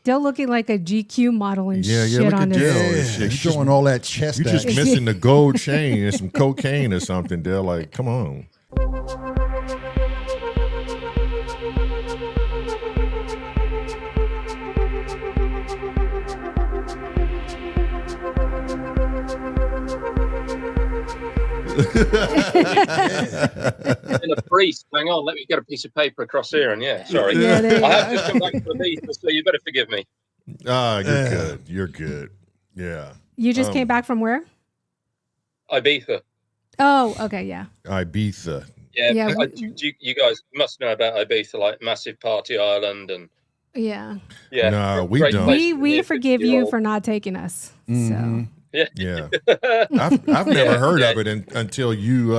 Still looking like a GQ model and Yeah, shit look on at Dale. this. You're Showing all that chest. You're just missing the gold chain and some cocaine or something, Dale. Like, come on. In a priest, hang on, let me get a piece of paper across here, and sorry. Yeah, there you I have go. just come back from Ibiza, so you better forgive me. You're good. You're good. Yeah. You just came back from where? Ibiza. Oh, okay, yeah. Ibiza. Yeah, you guys must know about Ibiza, like massive party island, and yeah. No, we great don't. place We near forgive you 50-year-old. for not taking us. Mm-hmm. So Yeah. I've never heard of it until you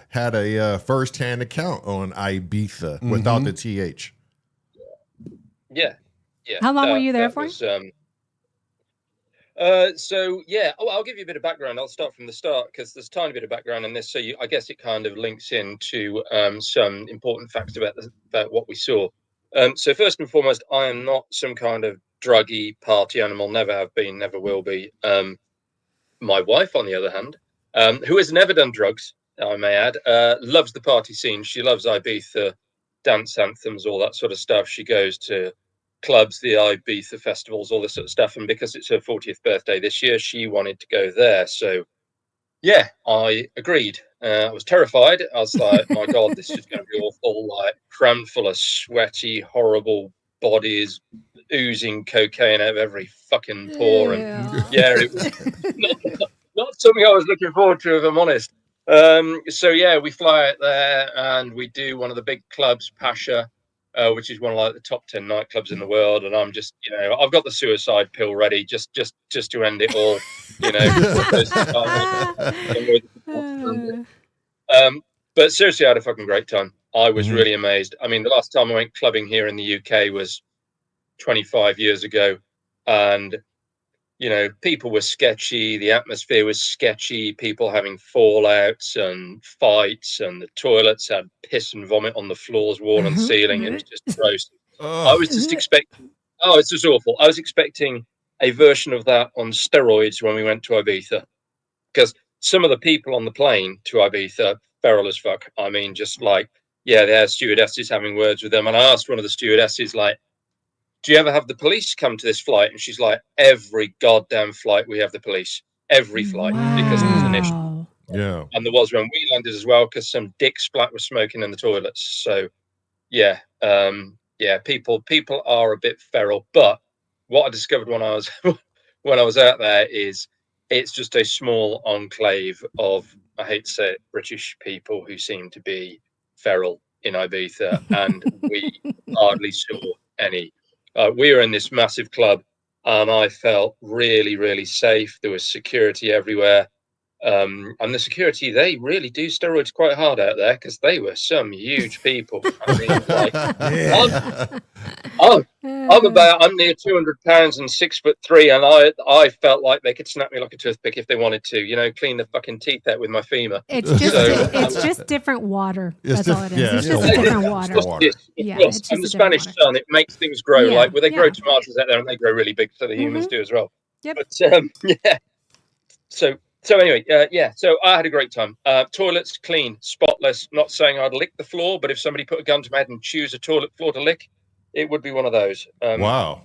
had a first-hand account on Ibiza without the TH. Yeah. how long were you there for? Was, I'll give you a bit of background. I'll start from the start because there's a tiny bit of background in this. So I guess it kind of links into some important facts about what we saw. So first and foremost, I am not some kind of druggy party animal. Never have been, never will be. My wife, on the other hand, who has never done drugs, I may add, loves the party scene. She loves Ibiza, dance anthems, all that sort of stuff. She goes to clubs, the Ibiza festivals, all this sort of stuff. And because it's her 40th birthday this year, she wanted to go there. So, yeah, I agreed. I was terrified. I was like, my God, this is going to be awful. Like, crammed full of sweaty, horrible bodies, oozing cocaine out of every fucking pore. And it was not something I was looking forward to, if I'm honest. We fly out there and we do one of the big clubs, Pasha, which is one of like the top 10 nightclubs in the world. And I'm just, I've got the suicide pill ready just to end it all, But seriously, I had a fucking great time. I was really amazed. I mean, the last time I went clubbing here in the UK was 25 years ago, and people were sketchy, the atmosphere was sketchy, people having fallouts and fights, and the toilets had piss and vomit on the floors, wall and ceiling. It was just gross. I was just expecting, it's just awful. I was expecting a version of that on steroids when we went to Ibiza, because some of the people on the plane to Ibiza, feral as fuck. I mean, just like, they had stewardesses having words with them. And I asked one of the stewardesses, like, do you ever have the police come to this flight? And she's like, every goddamn flight we have the police. Every flight. Because there's an issue. Yeah. And there was when we landed as well, because some dick splat was smoking in the toilets. So, people are a bit feral. But what I discovered when I was out there is it's just a small enclave of, I hate to say it, British people who seem to be feral in Ibiza. And we hardly saw any. We were in this massive club and I felt really, really safe. There was security everywhere. And the security, they really do steroids quite hard out there because they were some huge people. I mean, I'm near 200 pounds and 6'3", and I felt like they could snap me like a toothpick if they wanted to, clean the fucking teeth out with my femur. It's just different water. That's all it is. It's just different water. It's just and the Spanish sun, it makes things grow. They grow tomatoes out there and they grow really big, so the humans do as well. Yep. But So anyway, so I had a great time. Toilets clean, spotless. Not saying I'd lick the floor, but if somebody put a gun to my head and choose a toilet floor to lick, it would be one of those. Wow.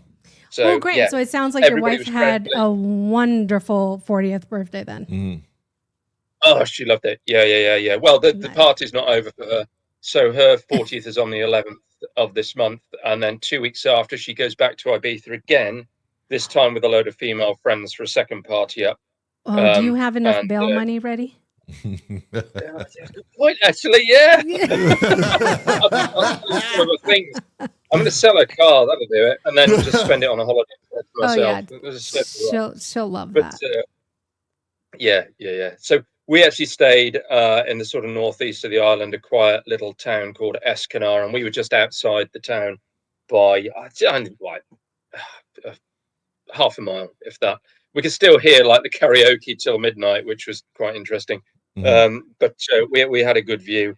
So great. Yeah. So it sounds like your wife had a wonderful 40th birthday then. Mm. Oh, she loved it. Yeah. Well, the party's not over for her. So her 40th is on the 11th of this month. And then 2 weeks after, she goes back to Ibiza again, this time with a load of female friends for a second party up. Oh, do you have enough bail money ready? Point, actually, yeah. I'm going to sell a car. That'll do it, and then just spend it on a holiday for myself. Oh yeah, she'll love that. Yeah. So we actually stayed in the sort of northeast of the island, a quiet little town called Escanar, and we were just outside the town by half a mile, if that. We could still hear like the karaoke till midnight, which was quite interesting. But we had a good view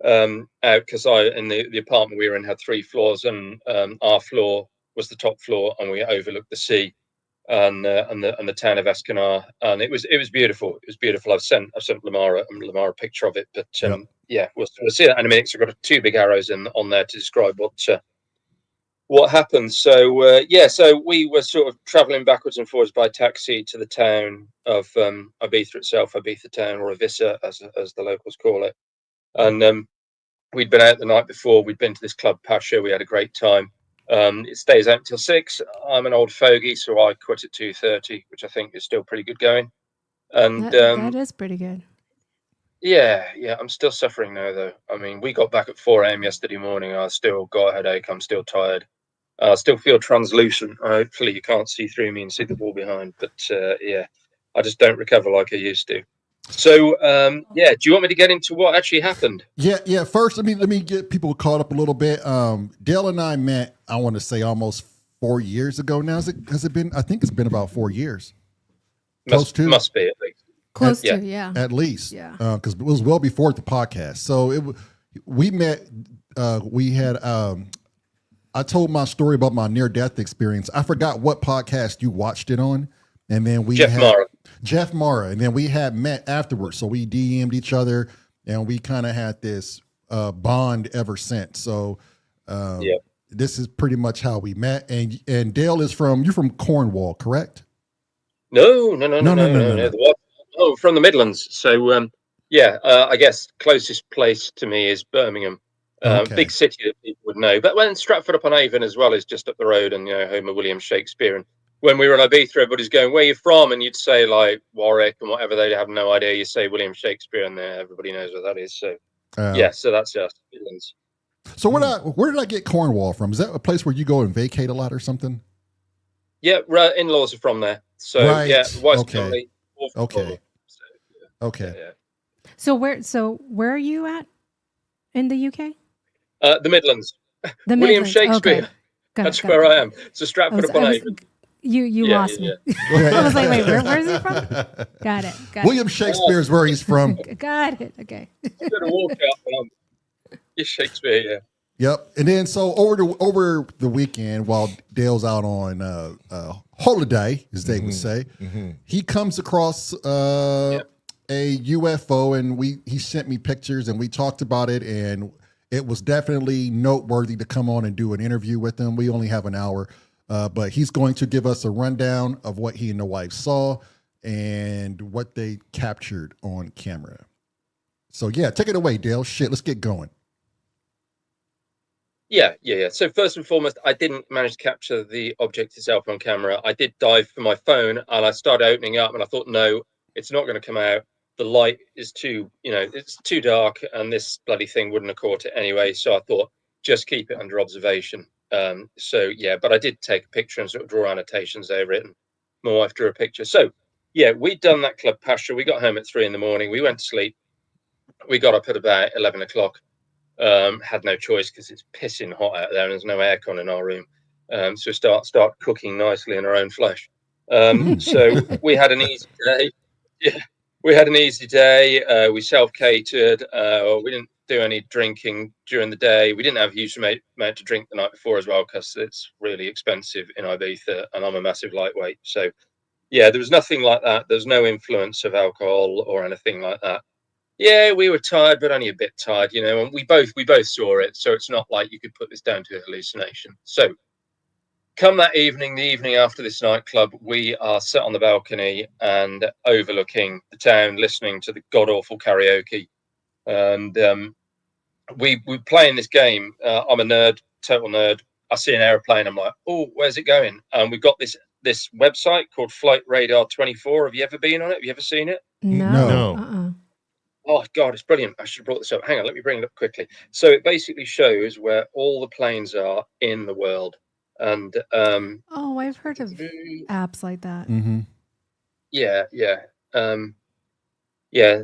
out because in the apartment we were in had 3 floors, and our floor was the top floor, and we overlooked the sea and the town of Escanar, and it was beautiful. It was beautiful. I've sent Lamar a picture of it, but we'll see that in a minute. So I've got 2 big arrows on there to describe what happened. So so we were sort of traveling backwards and forwards by taxi to the town of Ibiza itself, Ibiza town, or Ibiza as the locals call it. And we'd been out the night before. We'd been to this club Pasha. We had a great time. It stays out until 6. I'm an old fogey, so I quit at 2:30, which I think is still pretty good going. And that is pretty good. Yeah, I'm still suffering now, though. I mean, we got back at 4 a.m. yesterday morning. I still got a headache. I'm still tired. I still feel translucent. Hopefully you can't see through me and see the wall behind. But I just don't recover like I used to. So, do you want me to get into what actually happened? Yeah. First, let me get people caught up a little bit. Dale and I met, I want to say, almost 4 years ago now. Has it been? I think it's been about 4 years. Must be at least. Close to, yeah. At least. Yeah. Because it was well before the podcast. So we met, we had, I told my story about my near-death experience. I forgot what podcast you watched it on. And then we Jeff Mara. And then we had met afterwards. So we DM'd each other and we kind of had this bond ever since. So this is pretty much how we met. And Dale is you're from Cornwall, correct? No. From the Midlands. So, I guess closest place to me is Birmingham. Big city that people would know. But when Stratford-upon-Avon as well is just up the road, and home of William Shakespeare. And when we were in Ibiza, everybody's going, "Where are you from?" And you'd say like Warwick and whatever. They have no idea. You say William Shakespeare, and everybody knows what that is. So so that's us, Midlands. So where did I get Cornwall from? Is that a place where you go and vacate a lot or something? Yeah, in-laws are from there. So wife's family. Okay. So where are you at in the UK? The Midlands. William Shakespeare. Okay. That's where I am. So Stratford-upon-Avon. You lost me. I was like, wait, where is he from? Got it. William Shakespeare is where he's from. Got it. Okay. I'm gonna walk out. It's Shakespeare, yeah. Yep. And then so over the weekend while Dale's out on holiday, as they would say, he comes across a UFO, and he sent me pictures, and we talked about it, and it was definitely noteworthy to come on and do an interview with him. We only have an hour, but he's going to give us a rundown of what he and the wife saw and what they captured on camera. So take it away, Dale. Let's get going. Yeah. So first and foremost, I didn't manage to capture the object itself on camera. I did dive for my phone, and I started opening up, and I thought, no, it's not going to come out. The light is too, it's too dark, and this bloody thing wouldn't have caught it anyway. So I thought, just keep it under observation. But I did take a picture and sort of draw annotations over it, and my wife drew a picture. So we'd done that Club Pasha. We got home at 3 a.m. We went to sleep. We got up at about 11 o'clock. Had no choice because it's pissing hot out there and there's no aircon in our room. So start cooking nicely in our own flesh. So we had an easy day. Yeah, we had an easy day. We self-catered. We didn't do any drinking during the day. We didn't have a huge amount to drink the night before as well because it's really expensive in Ibiza and I'm a massive lightweight. So there was nothing like that. There's no influence of alcohol or anything like that. Yeah, we were tired, but only a bit tired, and we both saw it. So it's not like you could put this down to a hallucination. So come that evening, the evening after this nightclub, we are sat on the balcony and overlooking the town, listening to the god-awful karaoke. And we playing this game. I'm a nerd, total nerd. I see an airplane. I'm like, oh, where's it going? And we've got this website called Flight Radar 24. Have you ever been on it? Have you ever seen it? No. Oh, God, it's brilliant. I should have brought this up. Hang on, let me bring it up quickly. So it basically shows where all the planes are in the world. And I've heard of apps like that. Mm-hmm.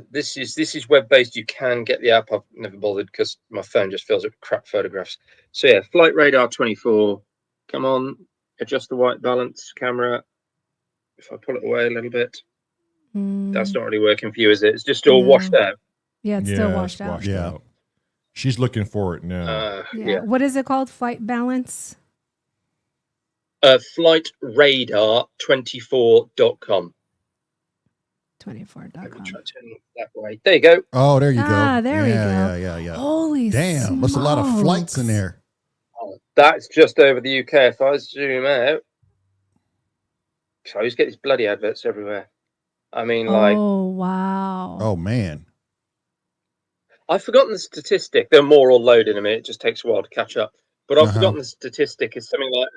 This is web-based. You can get the app. I've never bothered because my phone just fills up with crap photographs. So Flight Radar 24. Come on, adjust the white balance camera. If I pull it away a little bit. That's not really working for you, is it? It's just all washed out. Yeah, it's still washed out. Out. She's looking for it now. What is it called? Flight balance? Flightradar24.com. 24.com. Try turning that way. There you go. Oh, there you go. There we go. Yeah. Holy damn, there's a lot of flights in there. Oh, that's just over the UK. If I zoom out, so I always get these bloody adverts everywhere. I mean, like, oh wow. Oh man. I've forgotten the statistic. They're more all load in a minute. It just takes a while to catch up. But I've forgotten the statistic. It's something like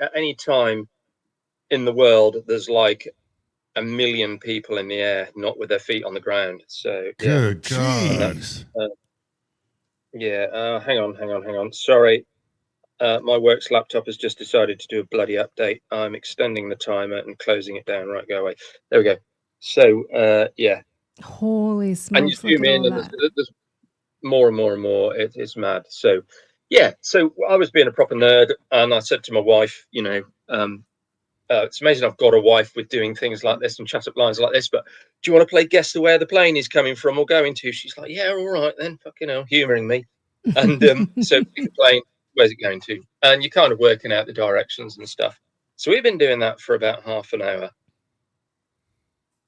at any time in the world, there's like 1 million people in the air, not with their feet on the ground. So yeah. Good God. Hang on. Sorry. My work's laptop has just decided to do a bloody update. I'm extending the timer and closing it down. Right, go away. There we go. So yeah. Holy smokes. And you zoom in and there's more and more. It's mad. So yeah. So I was being a proper nerd, and I said to my wife, you know, it's amazing I've got a wife with doing things like this and chat up lines like this, but do you want to play guess the where the plane is coming from or going to? She's like, yeah, all right then, fucking hell, humouring me. And so the plane, where's it going to? And you're kind of working out the directions and stuff. So we've been doing that for about half an hour.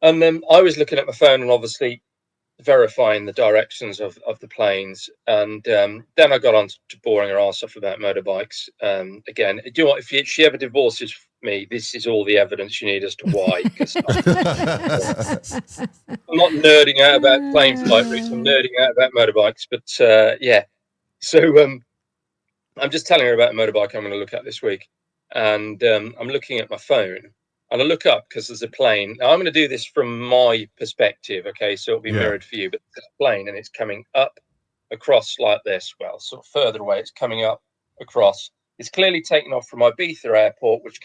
And then I was looking at my phone and obviously verifying the directions of the planes. And then I got on to boring her ass off about motorbikes. Again, do you know what? If she ever divorces me, this is all the evidence you need as to why. Because I'm not nerding out about plane flight routes. I'm nerding out about motorbikes. But yeah, so I'm just telling her about a motorbike I'm going to look at this week. And I'm looking at my phone. And I look up because there's a plane. Now, I'm going to do this from my perspective, okay? So it'll be mirrored for you. But there's a plane, and it's coming up across like this. Well, sort of further away. It's coming up across. It's clearly taken off from Ibiza airport, which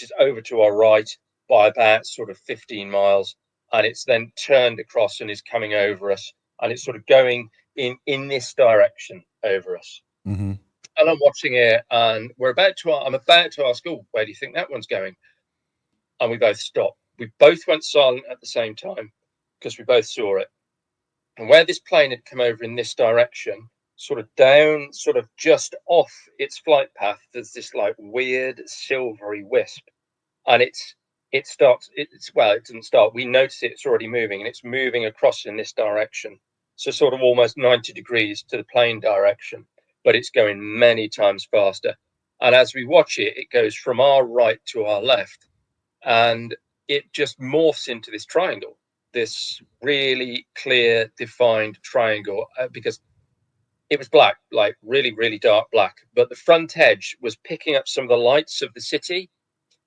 is over to our right by about sort of 15 miles. And it's then turned across and is coming over us. And it's sort of going in this direction over us. Mm-hmm. And I'm watching it, and I'm about to ask, oh, where do you think that one's going? And we both stopped. We both went silent at the same time because we both saw it. And where this plane had come over in this direction, sort of down, sort of just off its flight path, there's this like weird silvery wisp. And it doesn't start. We notice it's already moving, and it's moving across in this direction. So sort of almost 90 degrees to the plane direction. But it's going many times faster. And as we watch it, it goes from our right to our left. And it just morphs into this triangle, this really clear, defined triangle, because it was black, like really, really dark black. But the front edge was picking up some of the lights of the city.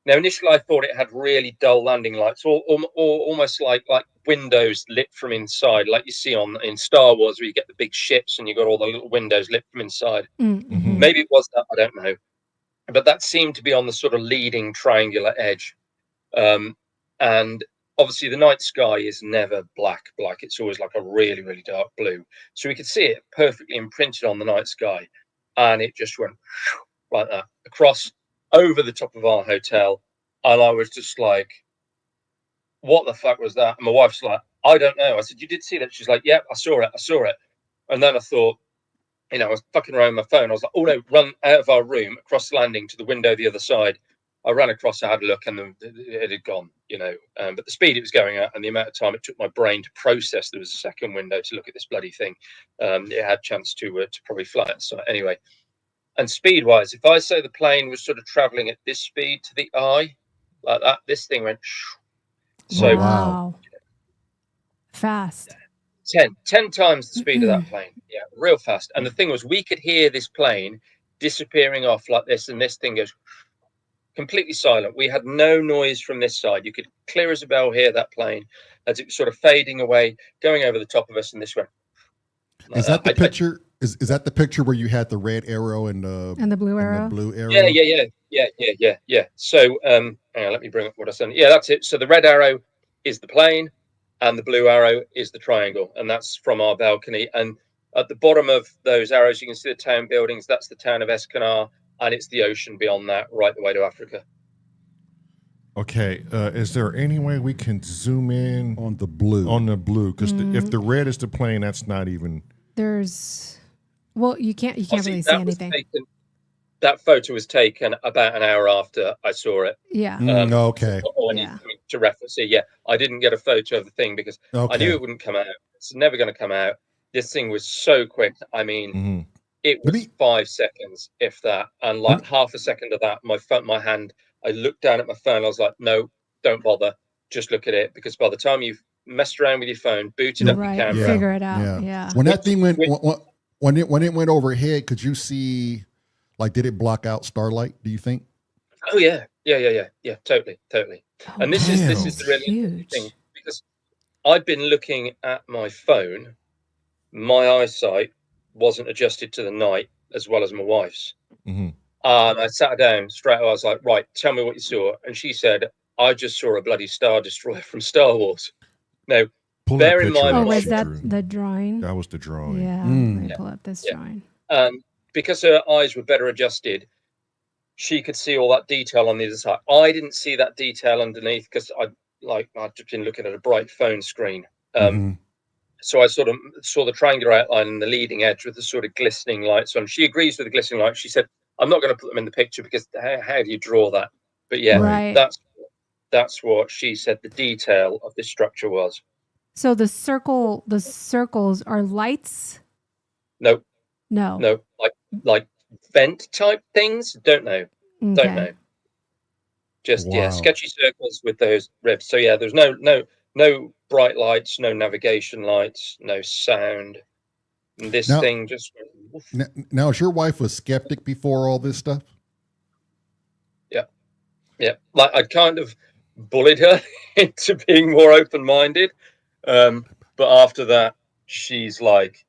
Now, initially, I thought it had really dull landing lights, or almost like windows lit from inside, like you see in Star Wars, where you get the big ships and you got all the little windows lit from inside. Mm-hmm. Maybe it was that, I don't know. But that seemed to be on the sort of leading triangular edge. And obviously, the night sky is never black. It's always like a really, really dark blue. So we could see it perfectly imprinted on the night sky. And it just went like that across over the top of our hotel. And I was just like, what the fuck was that? And my wife's like, I don't know. I said, you did see that? She's like, yep, I saw it. And then I thought, I was fucking around my phone. I was like, oh no, run out of our room, across the landing to the window the other side. I ran across, I had a look, and it had gone, but the speed it was going at and the amount of time it took my brain to process there was a second window to look at this bloody thing, it had a chance to probably fly it. So anyway, and speed wise, if I say the plane was sort of traveling at this speed to the eye like that, this thing went so wow. Fast. 10 times the speed of that plane. Yeah, real fast. And the thing was, we could hear this plane disappearing off like this, and this thing goes completely silent. We had no noise from this side. You could clear as a bell hear that plane as it was sort of fading away, going over the top of us, and this went. Is that the picture? Is that the picture where you had the red arrow and the blue arrow? The blue arrow. Yeah. So hang on, let me bring up what I said. Yeah, that's it. So the red arrow is the plane, and the blue arrow is the triangle, and that's from our balcony. And at the bottom of those arrows, you can see the town buildings. That's the town of Escanar, and it's the ocean beyond that, right the way to Africa. Okay, is there any way we can zoom in on the blue? Because if the red is the plane, that's not even. You can't really see anything. that photo was taken about an hour after I saw it. Yeah. Okay. Or I need to reference it. Yeah, I didn't get a photo of the thing because I knew it wouldn't come out. It's never going to come out. This thing was so quick. I mean, it was 5 seconds, if that, and like half a second of that, my hand. I looked down at my phone. I was like, no, don't bother. Just look at it, because by the time you've messed around with your phone, booted up your camera, figure it out. Yeah. When that thing went, when it went overhead, could you see? Like, did it block out starlight? Do you think? Oh yeah, totally. Oh, And this is the really interesting thing, because I've been looking at my phone. My eyesight wasn't adjusted to the night as well as my wife's. I sat her down straight away. I was like, right, tell me what you saw. And she said, I just saw a bloody Star Destroyer from Star Wars. Now, bear in mind. Oh, was that the drawing? That was the drawing. Yeah. Let me pull up this drawing. Because her eyes were better adjusted, she could see all that detail on the other side. I didn't see that detail underneath because I'd just been looking at a bright phone screen. So I sort of saw the triangular outline and the leading edge with the sort of glistening lights on. She agrees with the glistening lights. She said, I'm not going to put them in the picture because how do you draw that? But yeah, that's what she said the detail of this structure was. So the circles are lights? No. No. Like vent type things? Don't know. Okay. Don't know. Just sketchy circles with those ribs. So yeah, there's no bright lights, no navigation lights, no sound. And this thing just went, now, is your wife a skeptic before all this stuff? Yeah. Like I kind of bullied her into being more open-minded. But after that, she's like,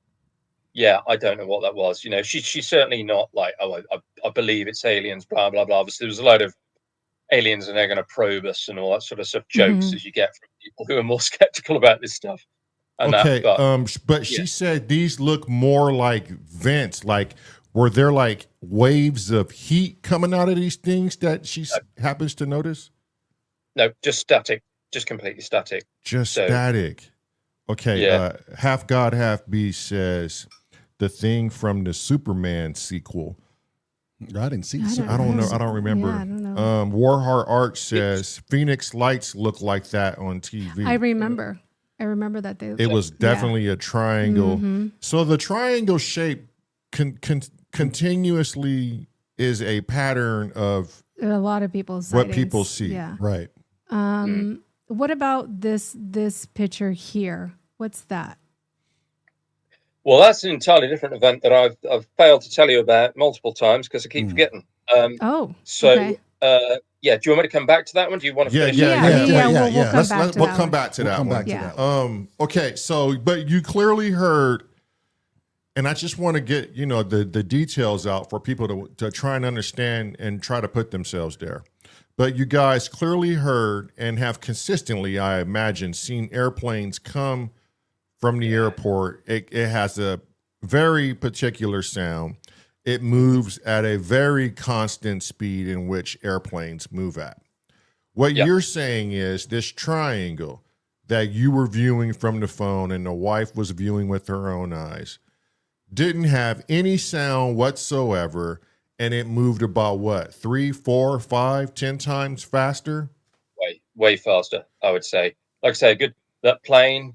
yeah, I don't know what that was. You know, she's certainly not like, oh, I believe it's aliens, blah, blah, blah. Obviously, there was a load of aliens and they're going to probe us and all that sort of stuff, jokes as you get from people who are more skeptical about this stuff. And but she said these look more like vents. Like, were there like waves of heat coming out of these things that she happens to notice? No, just static, just completely static. Static. Okay. Half God, Half Beast says the thing from the Superman sequel. I didn't see. I don't know. I don't remember. Yeah, I don't know. Warheart Art says Phoenix Lights look like that on TV. I remember that it was definitely a triangle. So the triangle shape continuously is a pattern of a lot of people's what people see. Yeah. Right. What about this picture here? What's that? Well, that's an entirely different event that I've failed to tell you about multiple times because I keep forgetting. Okay. Yeah. Do you want me to come back to that one? Do you want to finish? We'll come back to that one. Okay. So, but you clearly heard, and I just want to get, the details out for people to try and understand and try to put themselves there. But you guys clearly heard and have consistently, I imagine, seen airplanes come from the airport. It has a very particular sound. It moves at a very constant speed in which airplanes move at. What you're saying is this triangle that you were viewing from the phone and the wife was viewing with her own eyes didn't have any sound whatsoever, and it moved about what, 3, 4, 5, 10 times faster? Way faster, I would say. Like I say, that plane.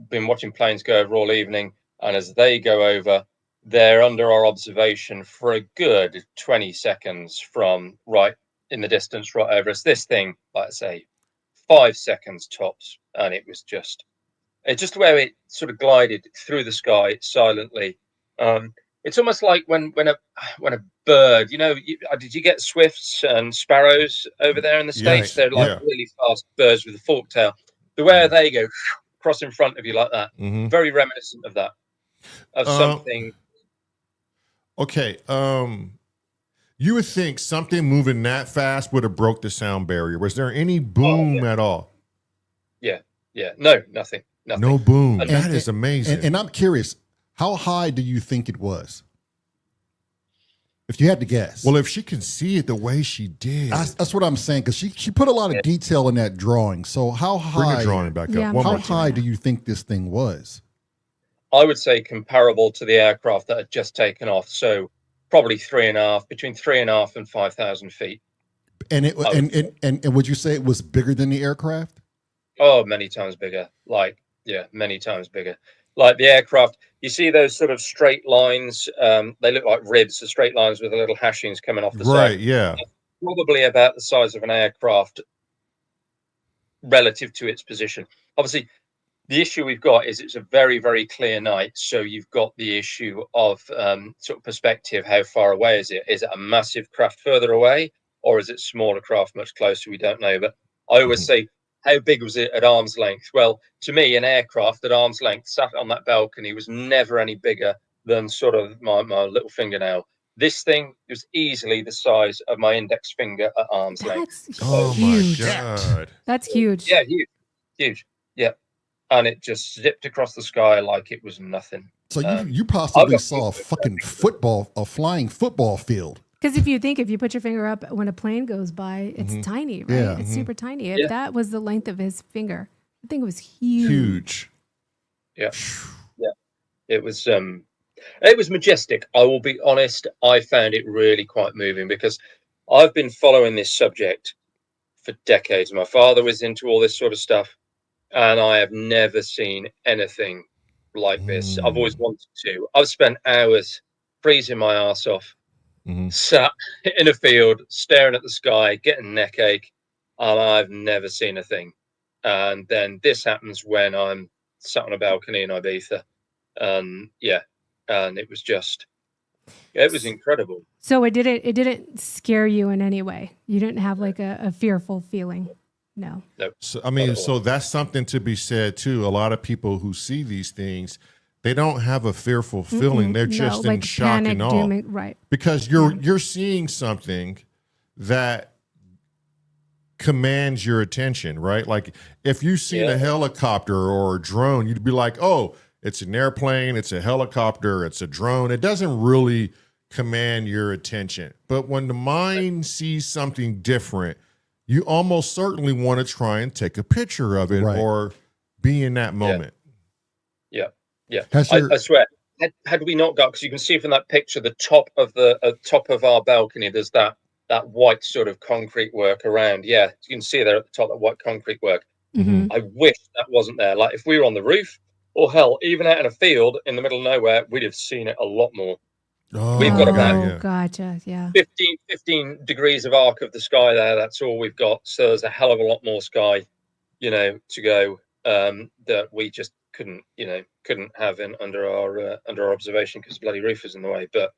Been watching planes go over all evening, and as they go over, they're under our observation for a good 20 seconds from right in the distance, right over us. This thing, like I say, 5 seconds tops, and it was just the way it sort of glided through the sky silently. It's almost like when a bird, did you get swifts and sparrows over there in the States? Yes, they're like really fast birds with a forked tail. The way they go cross in front of you like that, very reminiscent of that, of something. Okay, you would think something moving that fast would have broke the sound barrier. Was there any boom at all? Yeah, no, nothing. No boom. That is amazing. And I'm curious, how high do you think it was? If you had to guess. Well, if she can see it the way she did. That's what I'm saying, because she put a lot of detail in that drawing. So how high? Bring the drawing back up. How high do you think this thing was? I would say comparable to the aircraft that had just taken off. So probably between 3.5 and 5,000 feet. And would you say it was bigger than the aircraft? Oh, many times bigger. Many times bigger. Like the aircraft, you see those sort of straight lines. They look like ribs, the straight lines with the little hashings coming off the side. Right, yeah. Probably about the size of an aircraft relative to its position. Obviously, the issue we've got is it's a very, very clear night. So you've got the issue of sort of perspective. How far away is it? Is it a massive craft further away, or is it smaller craft much closer? We don't know. But I always say, how big was it at arm's length? Well, to me, an aircraft at arm's length sat on that balcony was never any bigger than sort of my little fingernail. This thing was easily the size of my index finger at arm's length. Oh huge. my God. That's huge. Yeah, huge. Yeah. And it just zipped across the sky like it was nothing. So you possibly saw a flying football field. Because if you put your finger up when a plane goes by, it's tiny, right? Yeah. It's super tiny. If that was the length of his finger, I think it was huge. Yeah. It was majestic. I will be honest. I found it really quite moving because I've been following this subject for decades. My father was into all this sort of stuff, and I have never seen anything like this. I've always wanted to. I've spent hours freezing my ass off, sat in a field, staring at the sky, getting neck ache, and I've never seen a thing. And then this happens when I'm sat on a balcony in Ibiza. And it was incredible. So it didn't scare you in any way. You didn't have like a fearful feeling. No. So I mean, so that's something to be said too. A lot of people who see these things, they don't have a fearful feeling. They're just in shock panic, and awe, dooming, right? Because you're seeing something that commands your attention, right? Like if you seen a helicopter or a drone, you'd be like, "Oh, it's an airplane, it's a helicopter, it's a drone." It doesn't really command your attention. But when the mind sees something different, you almost certainly want to try and take a picture of it or be in that moment. Yeah. I swear, had we not got, because you can see from that picture, the top of our balcony, there's that white sort of concrete work around. Yeah, you can see there at the top, that white concrete work. I wish that wasn't there. Like if we were on the roof, or hell, even out in a field in the middle of nowhere, we'd have seen it a lot more. We've got about gotcha, 15 degrees of arc of the sky there. That's all we've got. So there's a hell of a lot more sky, to go that we just couldn't have under our observation because the bloody roof was in the way. But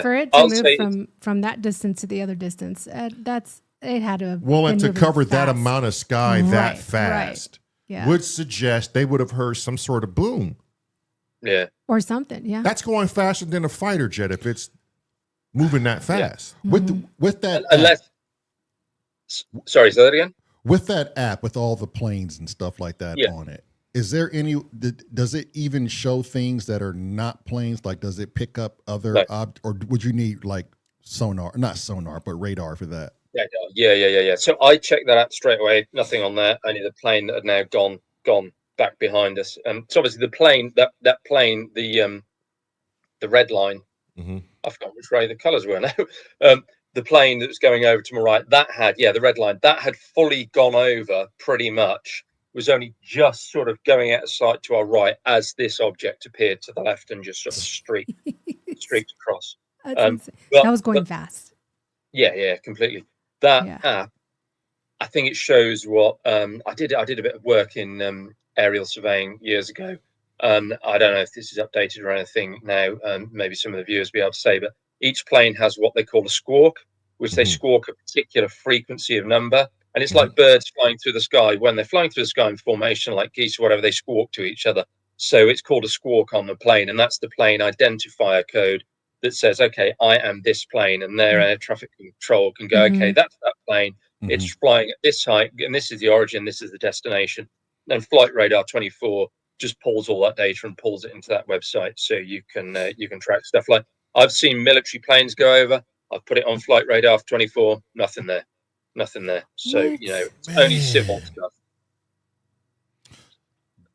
for it to move from that distance to the other distance, it had to have and to cover fast. that amount of sky that fast. Yeah. Would suggest they would have heard some sort of boom. Yeah. Or something, yeah. That's going faster than a fighter jet if it's moving that fast. Yeah. With that sorry, say that again? With that app, with all the planes and stuff like that on it, is there does it even show things that are not planes? Like, does it pick up other or would you need like sonar, not sonar, but radar for that? Yeah. So I checked that out straight away. Nothing on there. Only the plane that had now gone back behind us. So obviously the plane, that plane, the red line. I forgot which way the colours were now. The plane that was going over to my right, that had the red line. That had fully gone over pretty much. Was only just sort of going out of sight to our right as this object appeared to the left and just sort of streaked across. That was going fast. Yeah, completely. That app, I think it shows what I did a bit of work in aerial surveying years ago. I don't know if this is updated or anything now. Maybe some of the viewers will be able to say, but each plane has what they call a squawk, which they squawk a particular frequency of number. And it's like birds flying through the sky. When they're flying through the sky in formation, like geese or whatever, they squawk to each other. So it's called a squawk on the plane. And that's the plane identifier code that says, okay, I am this plane, and their air traffic control can go, okay, that's that plane. It's flying at this height, and this is the origin, this is the destination. Then Flight Radar 24 just pulls all that data and pulls it into that website, so you can track stuff. Like I've seen military planes go over. I've put it on Flight Radar 24. Nothing there. So it's only civil stuff.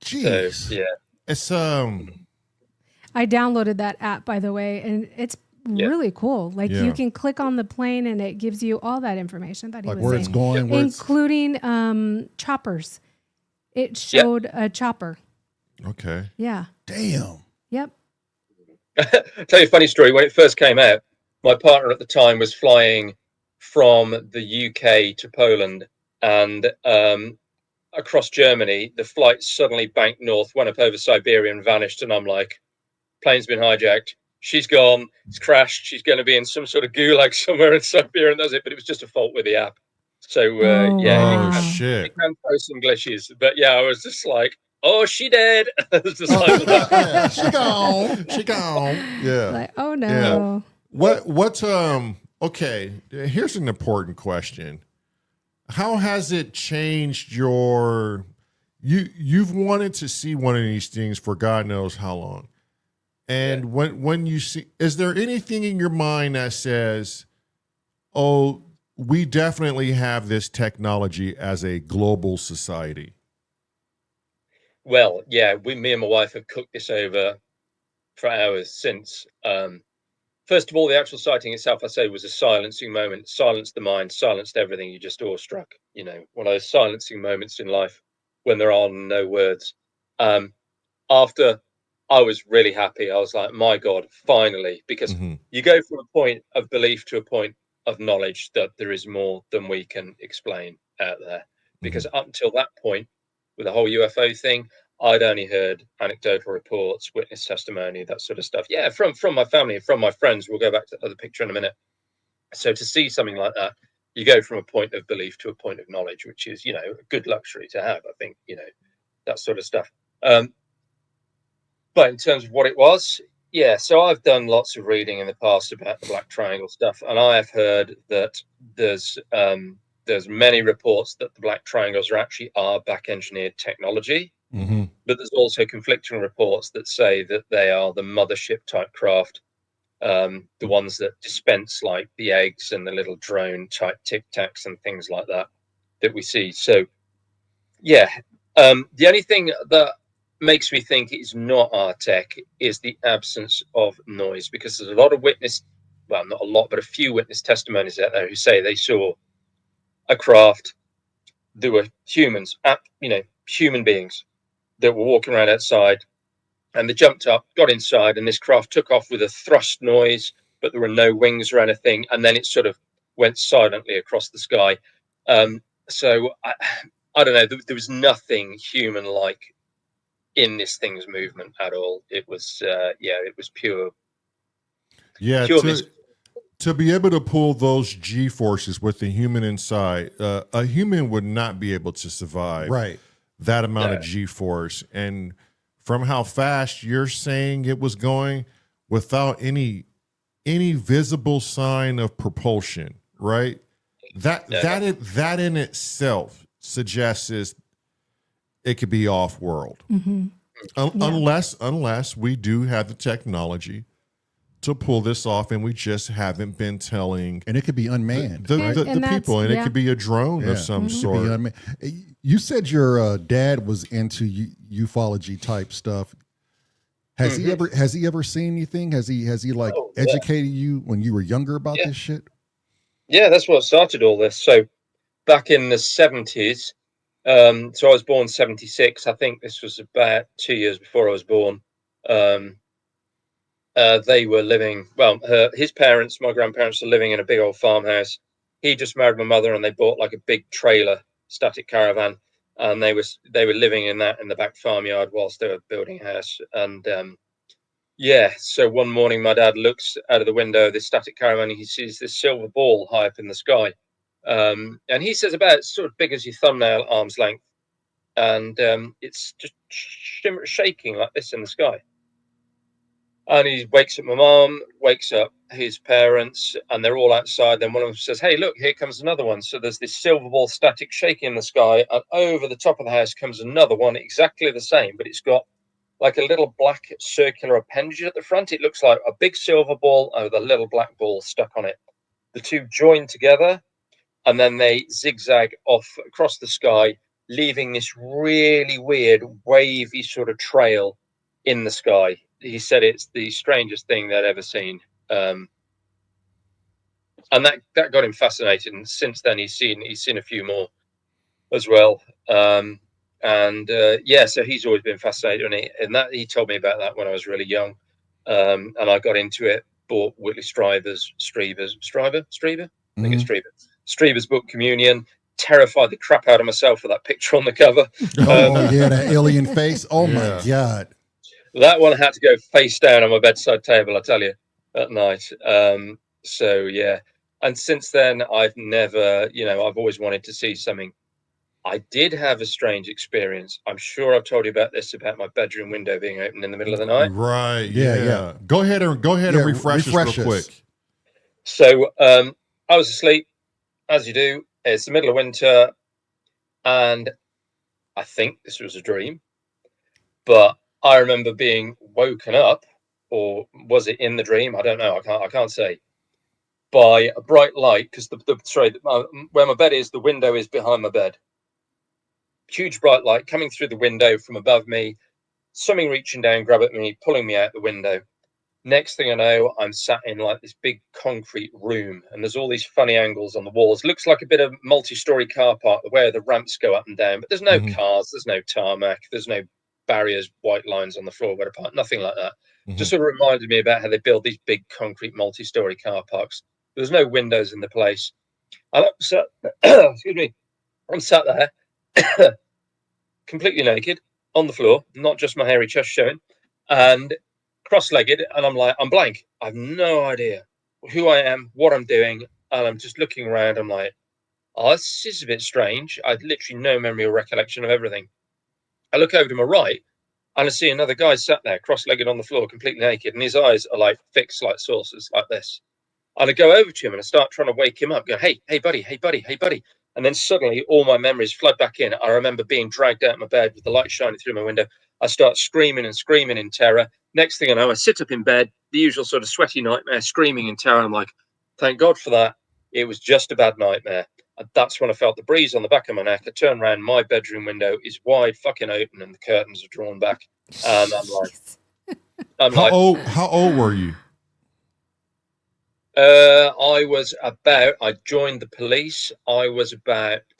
Jeez. So, it's I downloaded that app, by the way, and it's really cool. Like you can click on the plane and it gives you all that information that he was where saying, it's going, including choppers. It showed a chopper. Okay. Yeah. Damn. Yep. I'll tell you a funny story. When it first came out, my partner at the time was flying from the UK to Poland, and across Germany, the flight suddenly banked north, went up over Siberia and vanished. And I'm like, plane's been hijacked. She's gone. It's crashed. She's going to be in some sort of gulag somewhere in Siberia, and that's it. But it was just a fault with the app. So Shit. it can throw some glitches. But yeah, I was just like, oh, she dead. She gone. She gone. Yeah. Like, oh no. Yeah. What's okay, here's an important question. How has it changed you've wanted to see one of these things for God knows how long. And when you see, is there anything in your mind that says, oh, we definitely have this technology as a global society? Well, yeah, me and my wife have cooked this over for hours since. First of all, the actual sighting itself, I say, was a silencing moment. Silenced the mind, silenced everything. You just awestruck. You know, one of those silencing moments in life when there are no words. After, I was really happy. I was like, my God, finally, because you go from a point of belief to a point of knowledge that there is more than we can explain out there. Because up until that point, with the whole UFO thing, I'd only heard anecdotal reports, witness testimony, that sort of stuff. Yeah, from my family and from my friends. We'll go back to the other picture in a minute. So to see something like that, you go from a point of belief to a point of knowledge, which is, you know, a good luxury to have, I think, you know, that sort of stuff. But in terms of what it was, yeah, so I've done lots of reading in the past about the Black Triangle stuff, and I have heard that there's many reports that the Black Triangles are back engineered technology. But there's also conflicting reports that say that they are the mothership type craft, the ones that dispense like the eggs and the little drone type tic tacs and things like that we see. So, yeah, the only thing that makes me think it's not our tech is the absence of noise, because there's a lot of not a lot, but a few witness testimonies out there who say they saw a craft. There were humans, human beings that were walking around outside, and they jumped up, got inside, and this craft took off with a thrust noise, but there were no wings or anything, and then it sort of went silently across the sky. So I don't know, there was nothing human-like in this thing's movement at all. It was it was pure to be able to pull those G forces with the human inside, a human would not be able to survive that amount of G force. And from how fast you're saying it was going, without any visible sign of propulsion, right? That in itself suggests it could be off world, unless we do have the technology to pull this off, and we just haven't been telling. And it could be unmanned. The people, and it could be a drone of some sort. You said your dad was into ufology type stuff. Has he ever seen anything? Has he educated you when you were younger about this shit? Yeah, that's what started all this. So back in the 70s, so I was born 76. I think this was about 2 years before I was born. They were living, his parents, my grandparents, were living in a big old farmhouse. He just married my mother, and they bought like a big trailer, static caravan, and they were living in that in the back farmyard whilst they were building a house. And so one morning my dad looks out of the window of this static caravan, and he sees this silver ball high up in the sky. And he says about sort of big as your thumbnail, arm's length, and it's just shaking like this in the sky. And he wakes up my mom, wakes up his parents, and they're all outside. Then one of them says, "Hey, look, here comes another one." So there's this silver ball static shaking in the sky, and over the top of the house comes another one, exactly the same, but it's got like a little black circular appendage at the front. It looks like a big silver ball with a little black ball stuck on it. The two join together, and then they zigzag off across the sky, leaving this really weird, wavy sort of trail in the sky. He said it's the strangest thing they'd ever seen. And that got him fascinated. And since then, he's seen a few more as well. So he's always been fascinated, and he told me about that when I was really young, and I got into it. Bought Whitley Strieber's book Communion. Terrified the crap out of myself for that picture on the cover. That alien face. Oh my God. That one had to go face down on my bedside table, I tell you, at night. And since then, I've never, I've always wanted to see something. I did have a strange experience. I'm sure I've told you about this, about my bedroom window being open in the middle of the night. Right. Yeah. Go ahead and refresh us real quick. So I was asleep, as you do. It's the middle of winter, and I think this was a dream, but I remember being woken up, or was it in the dream? I don't know. I can't say. By a bright light, because where my bed is, the window is behind my bed. Huge bright light coming through the window from above me, something reaching down, grab at me, pulling me out the window. Next thing I know, I'm sat in like this big concrete room, and there's all these funny angles on the walls. Looks like a bit of multi-story car park where the ramps go up and down, but there's no cars, there's no tarmac, there's no barriers, white lines on the floor where to park, nothing like that. Just sort of reminded me about how they build these big concrete multi-story car parks. There was no windows in the place. Excuse me. I'm sat there completely naked on the floor, not just my hairy chest showing, and cross-legged, and I'm blank. I have no idea who I am, what I'm doing, and I'm just looking around. I'm like, oh, this is a bit strange. I had literally no memory or recollection of everything. I look over to my right, and I see another guy sat there, cross-legged on the floor, completely naked, and his eyes are like fixed like saucers, like this. And I go over to him and I start trying to wake him up, go, hey, buddy, hey, buddy, hey, buddy. And then suddenly all my memories flood back in. I remember being dragged out of my bed with the light shining through my window. I start screaming and screaming in terror. Next thing I know, I sit up in bed, the usual sort of sweaty nightmare, screaming in terror. I'm like, thank God for that. It was just a bad nightmare. And that's when I felt the breeze on the back of my neck. I turn around, my bedroom window is wide fucking open and the curtains are drawn back. And How old were you? I joined the police. Because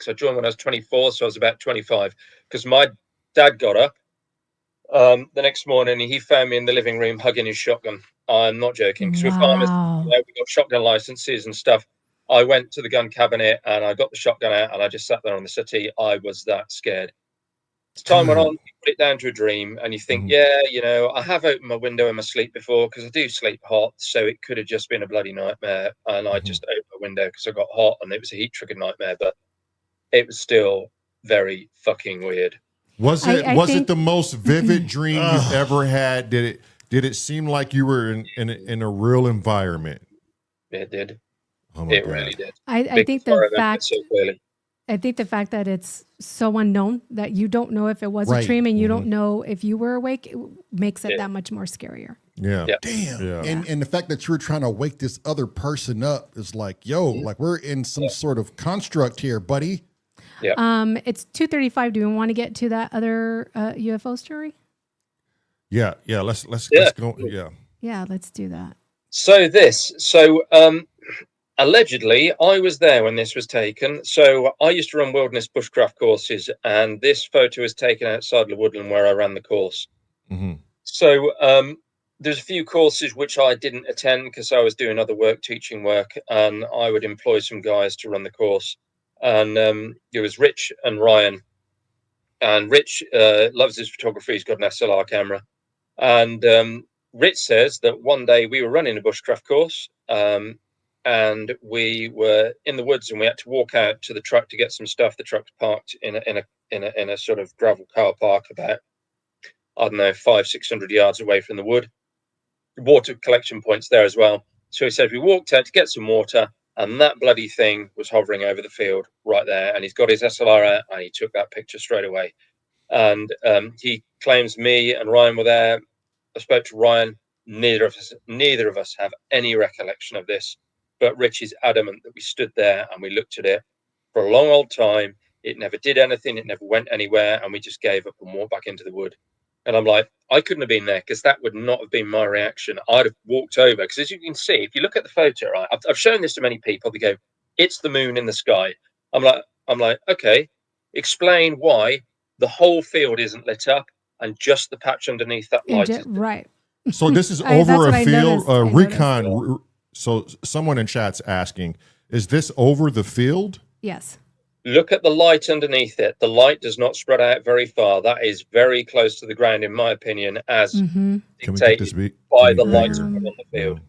I joined when I was 24, so I was about 25. Because my dad got up the next morning and he found me in the living room hugging his shotgun. I'm not joking. Because we're farmers, we got shotgun licenses and stuff. I went to the gun cabinet and I got the shotgun out and I just sat there on the settee. I was that scared. As time went on, you put it down to a dream and you think, I have opened my window in my sleep before because I do sleep hot, so it could have just been a bloody nightmare. And I just opened my window because I got hot and it was a heat-triggered nightmare, but it was still very fucking weird. Was it the most vivid dream you've ever had? Did it seem like you were in a real environment? It did. Oh it really did. I think the fact that it's so unknown that you don't know if it was a dream and you don't know if you were awake makes it that much more scarier. Yeah. Damn. Yeah. And the fact that you're trying to wake this other person up is like, like we're in some sort of construct here, buddy. Yeah. It's 2:35. Do we want to get to that other UFO story? Yeah. Let's go. Yeah. Yeah, let's do that. Allegedly, I was there when this was taken. So I used to run wilderness bushcraft courses, and this photo was taken outside the woodland where I ran the course. So there's a few courses which I didn't attend because I was doing other work, teaching work, and I would employ some guys to run the course. And it was Rich and Ryan. And Rich loves his photography. He's got an SLR camera. And Rich says that one day we were running a bushcraft course, and we were in the woods and we had to walk out to the truck to get some stuff. The truck's parked in a sort of gravel car park about, 500-600 yards away from the wood. Water collection points there as well. So he said we walked out to get some water and that bloody thing was hovering over the field right there. And he's got his SLR out and he took that picture straight away. And he claims me and Ryan were there. I spoke to Ryan. Neither of us have any recollection of this. But Rich is adamant that we stood there and we looked at it for a long old time. It never did anything. It never went anywhere. And we just gave up and walked back into the wood. And I'm like, I couldn't have been there because that would not have been my reaction. I'd have walked over because, as you can see, if you look at the photo, right, I've shown this to many people. They go, "It's the moon in the sky." I'm like, okay, explain why the whole field isn't lit up and just the patch underneath that light is lit. Right. So this is That's over what a I field, noticed. recon. So someone in chat's asking, is this over the field? Yes. Look at the light underneath it. The light does not spread out very far. That is very close to the ground, in my opinion, as dictated by the light on the field.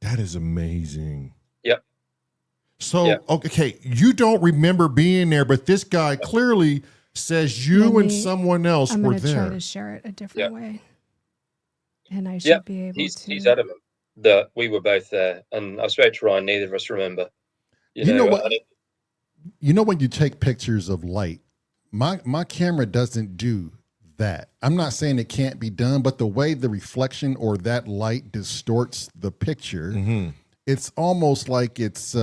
That is amazing. Yep. So, okay, you don't remember being there, but this guy clearly says you and someone else were there. I'm going to try to share it a different way. And I should be able to. He's adamant that we were both there. And I spoke to Ryan, neither of us remember. You know what? You know when you take pictures of light, my camera doesn't do that. I'm not saying it can't be done, but the way the reflection or that light distorts the picture, it's almost like it's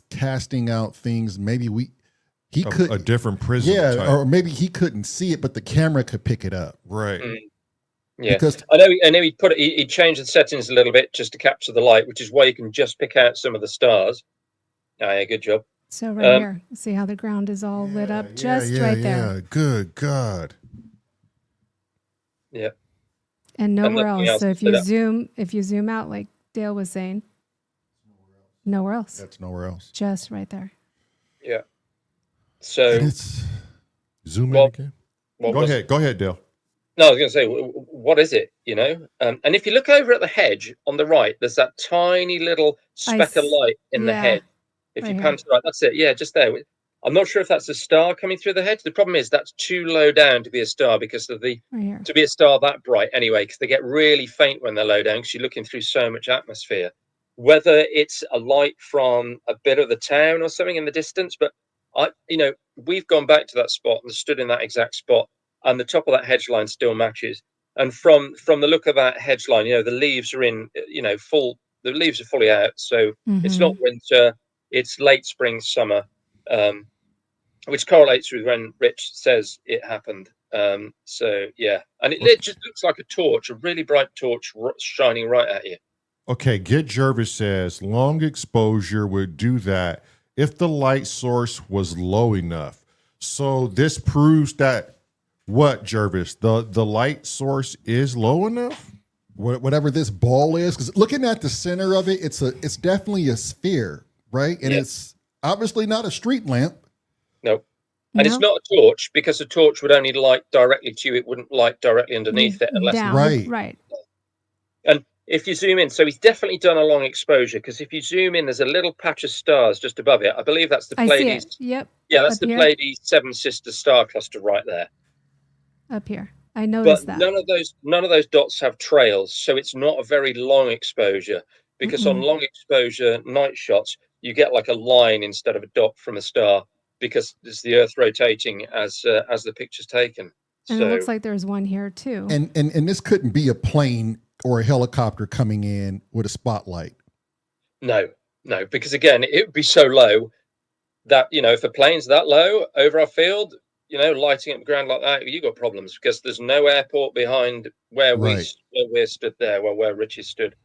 casting out things. Maybe he could a different prism. Yeah, type. Or maybe he couldn't see it, but the camera could pick it up. Right. Yeah, because I know he changed the settings a little bit just to capture the light, which is why you can just pick out some of the stars. Yeah, good job. So right here, see how the ground is all lit up just right there. Yeah, good God. Yeah. And nowhere else. So if you zoom out, like Dale was saying, nowhere else. That's nowhere else. Just right there. Yeah. So zoom in again. Go ahead, Dale. No, I was going to say, what is it? You know, and if you look over at the hedge on the right, there's that tiny little speck of light in the hedge. If you pan to the right, that's it. Yeah, just there. I'm not sure if that's a star coming through the hedge. The problem is that's too low down to be a star because of to be a star that bright anyway, because they get really faint when they're low down because you're looking through so much atmosphere. Whether it's a light from a bit of the town or something in the distance, but we've gone back to that spot and stood in that exact spot, and the top of that hedge line still matches. And from the look of that hedge line, the leaves are in, full. The leaves are fully out, so it's not winter. It's late spring, summer, which correlates with when Rich says it happened. So yeah, and it just looks like a torch, a really bright torch shining right at you. Okay, Get Jervis says long exposure would do that if the light source was low enough. So this proves that what, Jervis? The light source is low enough? Whatever this ball is, because looking at the center of it, it's definitely a sphere, right? And it's obviously not a street lamp. Nope. And it's not a torch, because a torch would only light directly to you. It wouldn't light directly underneath it unless right. And if you zoom in, so he's definitely done a long exposure, because if you zoom in, there's a little patch of stars just above it. I believe that's the Pleiades. Yep. Yeah, that's the Pleiades Seven Sisters star cluster right there. Up here. I noticed that. None of those dots have trails, so it's not a very long exposure, because on long exposure night shots, you get like a line instead of a dot from a star, because it's the Earth rotating as the picture's taken. And it looks like there's one here too. And this couldn't be a plane or a helicopter coming in with a spotlight. No, because again, it would be so low that, if a plane's that low over our field, lighting up the ground like that, you got problems, because there's no airport behind where we're stood there, where Richie stood.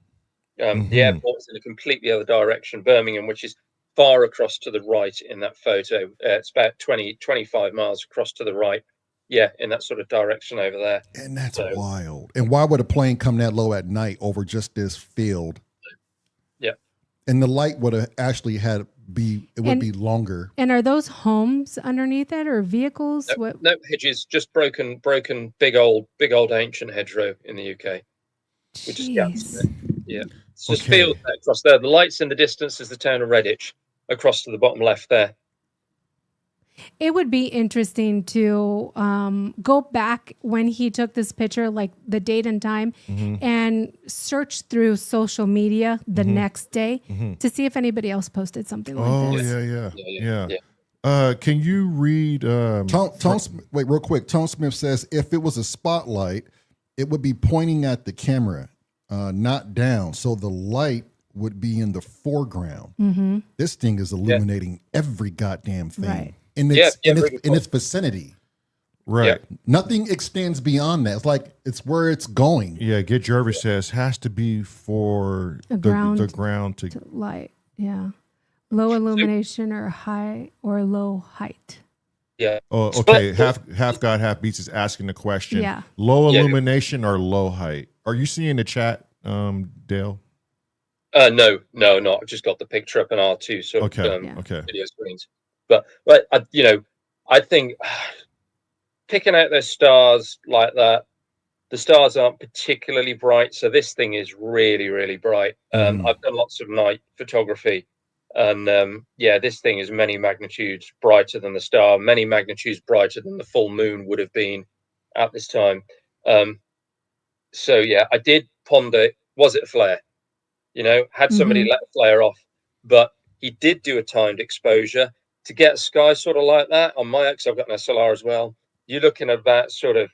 The airport is in a completely other direction, Birmingham, which is far across to the right in that photo. It's about 25 miles across to the right. Yeah, in that sort of direction over there. And that's wild. And why would a plane come that low at night over just this field? Yeah. And the light would have actually be longer. And are those homes underneath it or vehicles? No hedges, just broken big old ancient hedgerow in the UK. We just gaps in it. Yeah. It's just fields across there. The lights in the distance is the town of Redditch across to the bottom left there. It would be interesting to go back when he took this picture, like the date and time, and search through social media the next day to see if anybody else posted something like this. Yeah. Can you read? Wait, real quick. Tone Smith says if it was a spotlight, it would be pointing at the camera, not down. So the light would be in the foreground. This thing is illuminating every goddamn thing. Right. in its vicinity. Right. Yeah. Nothing extends beyond that. It's like it's where it's going. Yeah, Get Jervis says has to be for the ground to light. Yeah. Low illumination or high or low height. Yeah. Oh, okay. Half God, Half Beats is asking the question. Yeah. Low illumination or low height? Are you seeing the chat, Dale? No, not. I've just got the picture up on R2 sort of video screens. But I think picking out those stars like that, the stars aren't particularly bright. So this thing is really, really bright. I've done lots of night photography. And this thing is many magnitudes brighter than the star, many magnitudes brighter than the full moon would have been at this time. I did ponder, was it a flare? Had somebody let a flare off, but he did do a timed exposure to get a sky sort of like that. On my X, I've got an SLR as well. You're looking at that sort of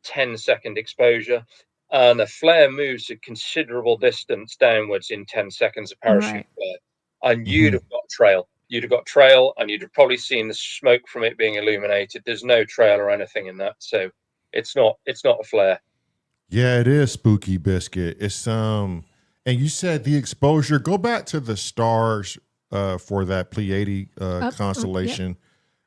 10-second exposure, and a flare moves a considerable distance downwards in 10 seconds, a parachute flare. And you'd have got trail. You'd have got trail, and you'd have probably seen the smoke from it being illuminated. There's no trail or anything in that, so it's not a flare. Yeah, it is Spooky Biscuit. It's and you said the exposure. Go back to the stars for that Pleiade constellation.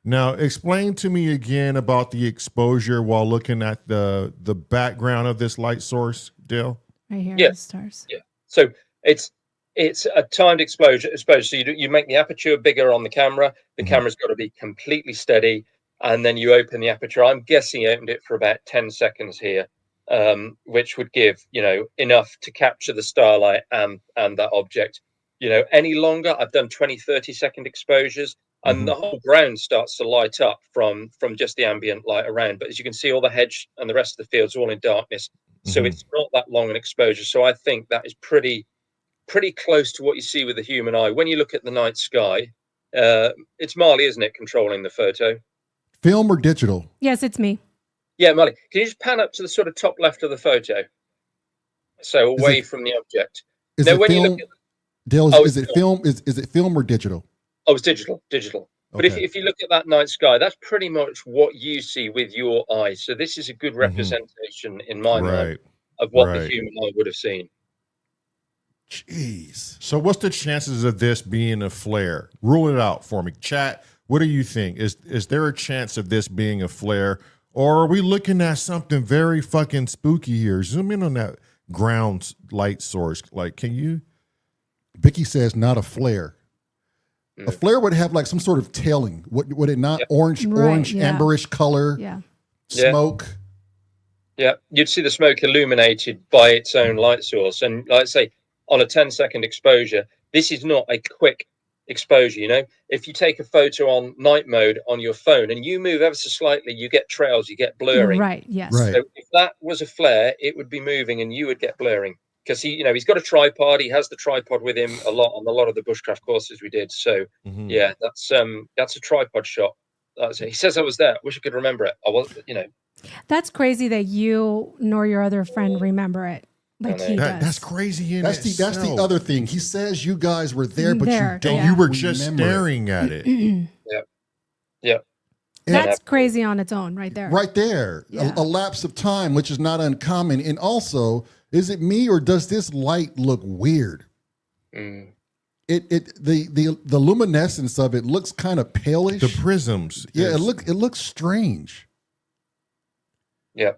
Now, explain to me again about the exposure while looking at the background of this light source, Dale. Right here, the stars. Yeah. So it's a timed exposure. So you make the aperture bigger on the camera. The camera's got to be completely steady, and then you open the aperture. I'm guessing you opened it for about 10 seconds here, which would give enough to capture the starlight and that object. Any longer, I've done 20, 30-second exposures, and the whole ground starts to light up from just the ambient light around. But as you can see, all the hedge and the rest of the field's all in darkness. So it's not that long an exposure. So I think that is pretty close to what you see with the human eye. When you look at the night sky, it's Marley, isn't it, controlling the photo? Film or digital? Yes, it's me. Yeah, Marley. Can you just pan up to the sort of top left of the photo? So away from the object. Is now, it when film? you look at Dale, is it film? Is it film or digital? Oh, it's digital. But if you look at that night sky, that's pretty much what you see with your eyes. So this is a good representation in my mind of what the human eye would have seen. Jeez. So what's the chances of this being a flare? Rule it out for me. Chat, what do you think? Is there a chance of this being a flare? Or are we looking at something very fucking spooky here? Zoom in on that ground light source. Like, can you? Vicky says not a flare. A flare would have like some sort of tailing. Would it not? Orange, amberish color. Yeah. Smoke. Yeah, you'd see the smoke illuminated by its own light source. And like I say, on a 10-second exposure, this is not a quick exposure. If you take a photo on night mode on your phone and you move ever so slightly, you get trails, you get blurring. Right. Yes. Right. So if that was a flare, it would be moving and you would get blurring. Because he's got a tripod. He has the tripod with him a lot on a lot of the bushcraft courses we did. So that's a tripod shot. He says I was there. Wish I could remember it. I was, That's crazy that you nor your other friend remember it like he does. That's crazy. That's the other thing. He says you guys were there, but you don't. And you were just staring at it. Yeah. That's crazy on its own, right there. Right there, Yeah. a lapse of time, which is not uncommon. And also, is it me or does this light look weird? The luminescence of it looks kind of palish. The prisms. Yeah, it looks strange. Yeah.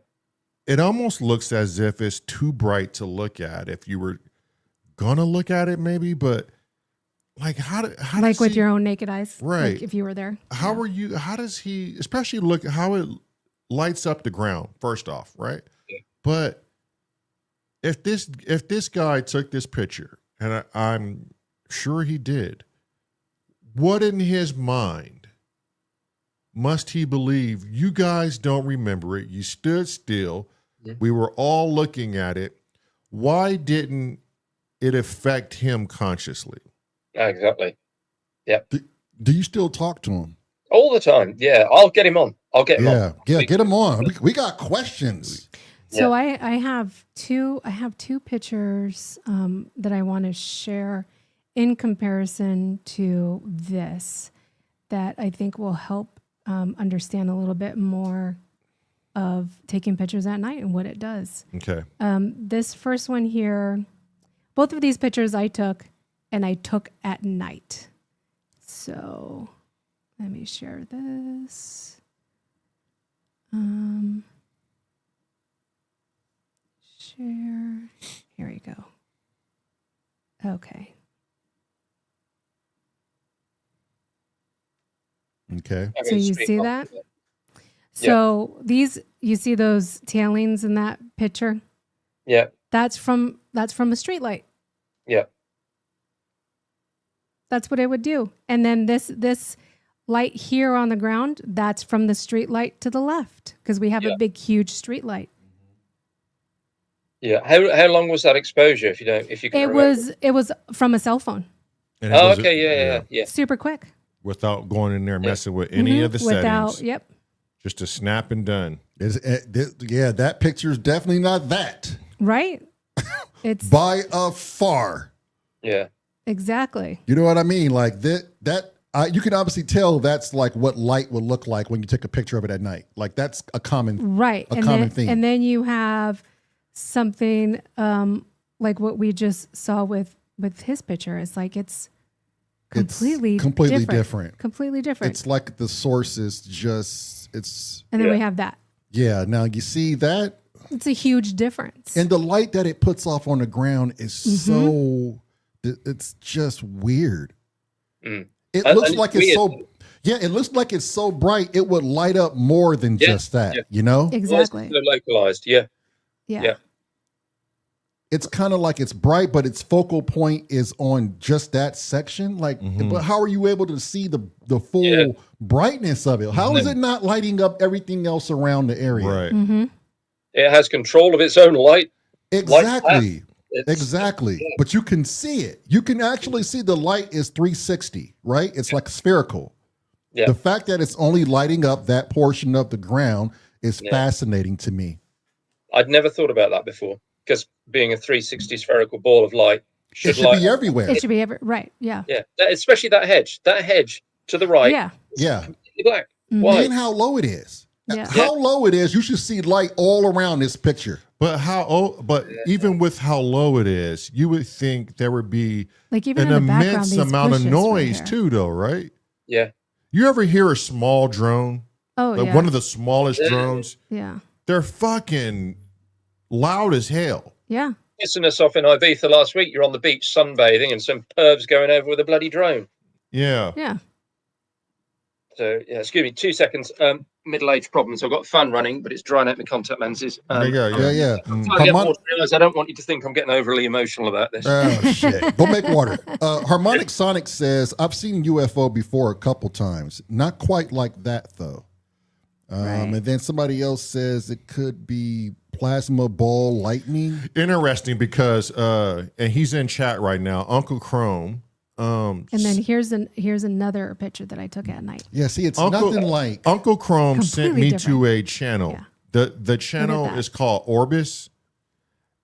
It almost looks as if it's too bright to look at. If you were gonna look at it, maybe, but like how like with your own naked eyes, right? Like if you were there. How does he? Especially look how it lights up the ground. First off, right? Yeah. But if this guy took this picture, and I'm sure he did, what in his mind must he believe? You guys don't remember it. You stood still. Yeah. We were all looking at it. Why didn't it affect him consciously? Exactly. Yeah. Do you still talk to him? All the time. Yeah. I'll get him on. on. Yeah, get him on. We got questions. So I have two pictures that I want to share in comparison to this that I think will help understand a little bit more of taking pictures at night and what it does. Okay. This first one here, both of these pictures I took at night. So let me share this. Share. Here we go. Okay. Okay. So you see that? So these, you see those tailings in that picture? Yeah. That's from a street light. Yeah. That's what it would do. And then this light here on the ground, that's from the street light to the left, because we have a big, huge street light. Yeah. How long was that exposure? If you can remember? It was from a cell phone. And it Oh, was- okay. Yeah. Super quick. Without going in there messing with any of the settings. Yep. Just a snap and done. That picture is definitely not that. Right. It's By a far. Yeah. exactly. You know what I mean? Like that you can obviously tell that's like what light would look like when you take a picture of it at night. Like that's a common Right. common thing. And then you have something like what we just saw with his picture. It's like it's completely different. Completely different. It's like the source is just and then we have that. yeah. Now you see that, It's a huge difference. and the light that it puts off on the ground is so it's just weird. Mm. It And- looks and like it's it's weird. so it looks like it's so bright it would light up more than just that. You know, Exactly. Well, it's localized. Yeah. Yeah. it's kind of like it's bright, but its focal point is on just that section. Like, but how are you able to see the full brightness of it? How is it not lighting up everything else around the area? Right. Mm-hmm. It has control of its own light. Exactly. It's- Exactly. But you can see it. You can actually see the light is 360, right? It's like spherical. Yeah. The fact that it's only lighting up that portion of the ground is Yeah. fascinating to me. I'd never thought about that before, because being a 360 spherical ball of light It should should light. be everywhere. It should be right. Yeah. Yeah, especially that hedge. That hedge to the right. Yeah. Yeah. Completely black. Mhm. Why? And how low it is. Yeah. How low it is, you should see light all around this picture. But even with how low it is, you would think there would be Like even an in the background, immense these amount of bushes right noise here. too, though, right? Yeah. You ever hear a small drone? Oh Like yeah. one of the smallest Yeah. drones? Yeah. They're fucking loud as hell. Yeah. Pissing us off in Ibiza last week. You're on the beach sunbathing and some pervs going over with a bloody drone. Yeah. Yeah. So, yeah, excuse me, 2 seconds. Middle-aged problems. I've got a fan running, but it's drying out my contact lenses. Yeah. Mm. Trying to get Harmon- water in my eyes. I don't want you to think I'm getting overly emotional about this. Oh shit. Go make water. Harmonic Sonic says, I've seen UFO before a couple times. Not quite like that though. Right. And then somebody else says it could be plasma ball lightning. Interesting because and he's in chat right now, Uncle Chrome. And then here's another picture that I took at night. Yeah, see, it's nothing like Uncle Chrome sent Completely me to a channel. Yeah. The channel that. is called Orbis.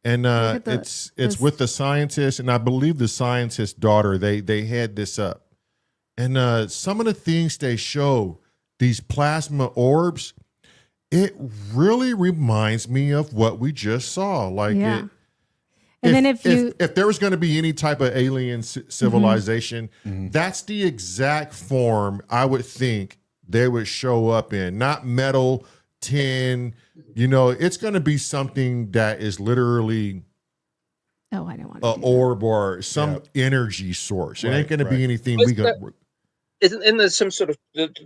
And at the- it's this- with the scientist, and I believe the scientist's daughter, they had this up. And some of the things they show, these plasma orbs, it really reminds me of what we just saw. Like Yeah. And then if there was going to be any type of alien civilization, that's the exact form I would think they would show up in. Not metal, tin. You know, it's going to be something that is literally I don't want an to. orb or some energy source. It ain't going to be anything What's we going. Isn't there some sort of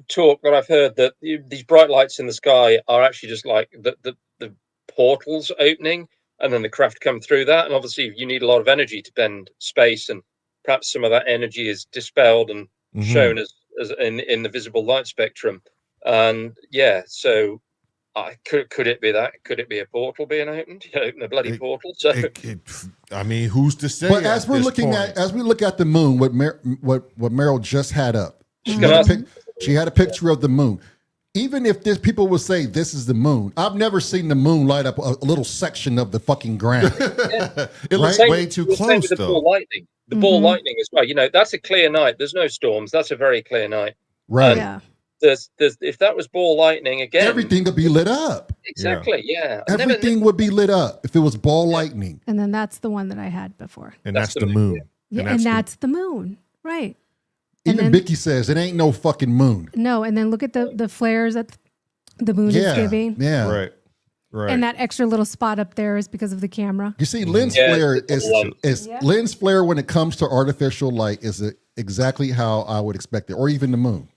talk that I've heard that these bright lights in the sky are actually just like the portals opening, and then the craft come through that, and obviously you need a lot of energy to bend space, and perhaps some of that energy is dispelled and shown as in the visible light spectrum. And yeah, so could it be that? Could it be a portal being opened? You open a bloody portal. So I mean, who's to say? But as we're looking as we look at the moon, what Meryl just had up, she had a picture of the moon. Even if people will say this is the moon, I've never seen the moon light up a little section of the fucking ground. It looks Right? way too the same close with the though. ball lightning. The ball lightning as well. You know, that's a clear night. There's no storms. That's a very clear night. Right. Yeah. there's if that was ball lightning again, everything would be lit up. Exactly. Yeah. Everything would be lit up if it was ball lightning. And then that's the one that I had before. And that's the moon. Yeah, and that's the moon. Right. Even Vicky says it ain't no fucking moon. No, and then look at the flares that the moon is giving. Yeah. Right. Right. And that extra little spot up there is because of the camera. You see, lens flare is lens flare when it comes to artificial light is exactly how I would expect it, or even the moon,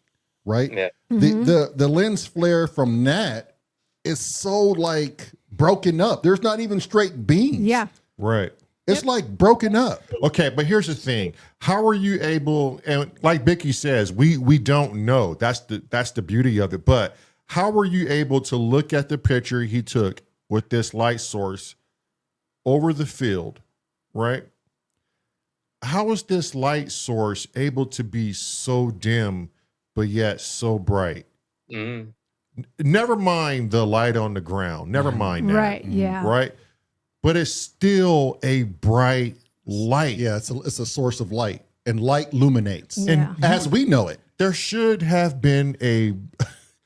right? Yeah. The lens flare from that is so like broken up. There's not even straight beams. Yeah. Right. It's like broken up. Okay, but here's the thing. How are you able, and like Vicky says, we don't know. That's the beauty of it. But how were you able to look at the picture he took with this light source over the field, right? How was this light source able to be so dim, but yet so bright? Mm. Never mind the light on the ground. Never mind that. Right. Yeah. Right. But it's still a bright light. Yeah, it's a source of light, and light illuminates. Yeah. And as we know it, There should have been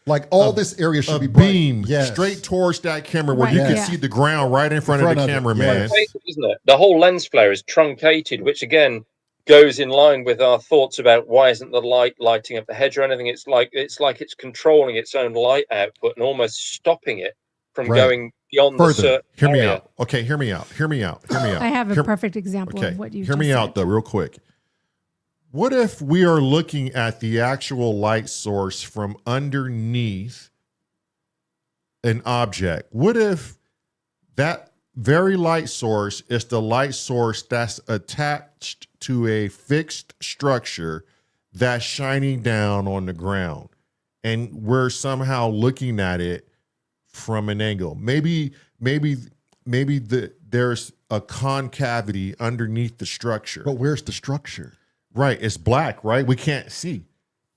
like all this area should a be bright. beam Yes. straight towards that camera where Right, you can yeah. see the ground right in front of the it, camera, yeah. man. Truncated, isn't it? The whole lens flare is truncated, which again goes in line with our thoughts about why isn't the light lighting up the hedge or anything. It's like it's controlling its own light output and almost stopping it from Right. going beyond the Further, certain hear me area. out. Okay, hear me out. I have a perfect example Okay, of what you hear just me out said. though, real quick. What if we are looking at the actual light source from underneath an object? What if that very light source is the light source that's attached to a fixed structure that's shining down on the ground, and we're somehow looking at it from an angle? Maybe there's a concavity underneath the structure. But where's the structure? Right, it's black, right? We can't see.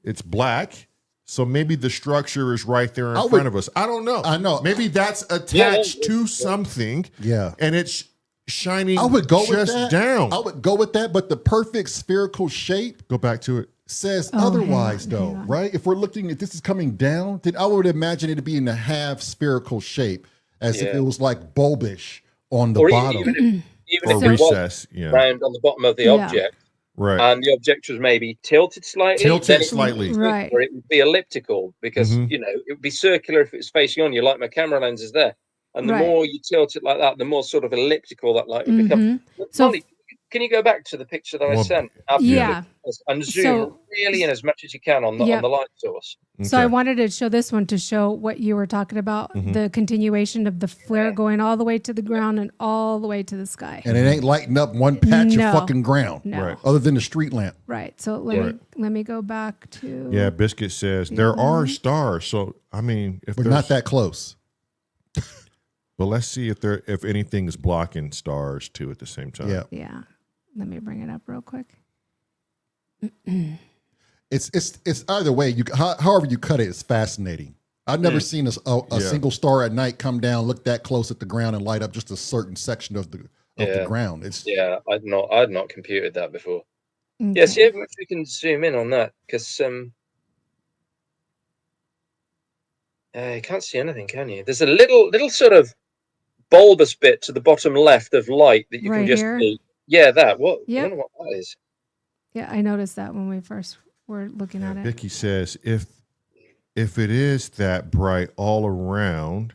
It's black. So maybe the structure is right there in front of us. I don't know. I know. Maybe that's attached to something. Yeah. And it's shining I would go just with that. down. I would go with that, but the perfect spherical shape Go back to it. says Oh, otherwise, hang on, though, hang on. right? If we're looking at this is coming down, then I would imagine it to be in a half spherical shape, as if Yeah. it was like bulbish on the Or bottom. even Or if it was recess. Yeah. round on the bottom of the Yeah. object, Right. and the object was maybe tilted slightly, Tilted then it- slightly. Right. or it would be elliptical because Mhm. it would be circular if it was facing on you, like my camera lens is there. And the Right. more you tilt it like that, the more sort of elliptical that light would become. Mhm. So- Molly, can you go back to the picture that I Well, sent? Yeah. And zoom So- really in as much as you can on the light source. So I Okay. wanted to show this one to show what you were talking about, the continuation of the flare going all the way to the ground and all the way to the sky. And it ain't lighting up one patch No. of fucking ground, No. Right. other than the street lamp. Right. So let me go back to Yeah, Biscuit says there are stars. So I mean, if We're there's not that close. but let's see if anything is blocking stars too at the same time. Yeah. Yeah. Let me bring it up real quick. It's either way. However you cut it, it's fascinating. I've never seen a Yeah. single star at night come down, look that close at the ground, and light up just a certain section of the ground. It's Yeah, I'd not computed that before. Okay. Yeah, see if we can zoom in on that because you can't see anything, can you? There's a little sort of bulbous bit to the bottom left of light that you Right can just here? see. Yeah, that. What? I Yep. don't know what that is. Yeah, I noticed that when we first were looking at it. Vicky says if it is that bright all around,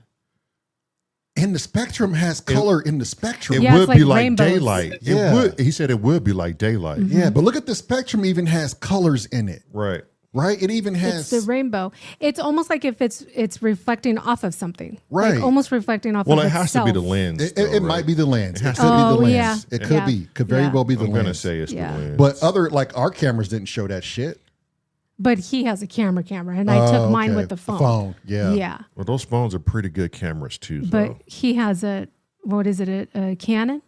and the spectrum has color in the spectrum. it Yeah, it's would like be like rainbows. daylight. Yeah. It would. He said it would be like daylight. Yeah, but look at the spectrum even has colors in it, Right. right? It even It's has the rainbow. It's almost like if it's reflecting off of something. Right. Like almost reflecting off Well, of it has to be the itself. lens. it, though, it might right? be the lens. It has could to be the be. Oh, lens. yeah. It could Yeah. be. Could very Yeah. well be the I'm lens. gonna say it's Yeah. the lens. But other like our cameras didn't show that shit. But he has a camera, and I took mine okay. with the phone. Yeah. Yeah. well, those phones are pretty good cameras too. But though. he has what is it, a Canon?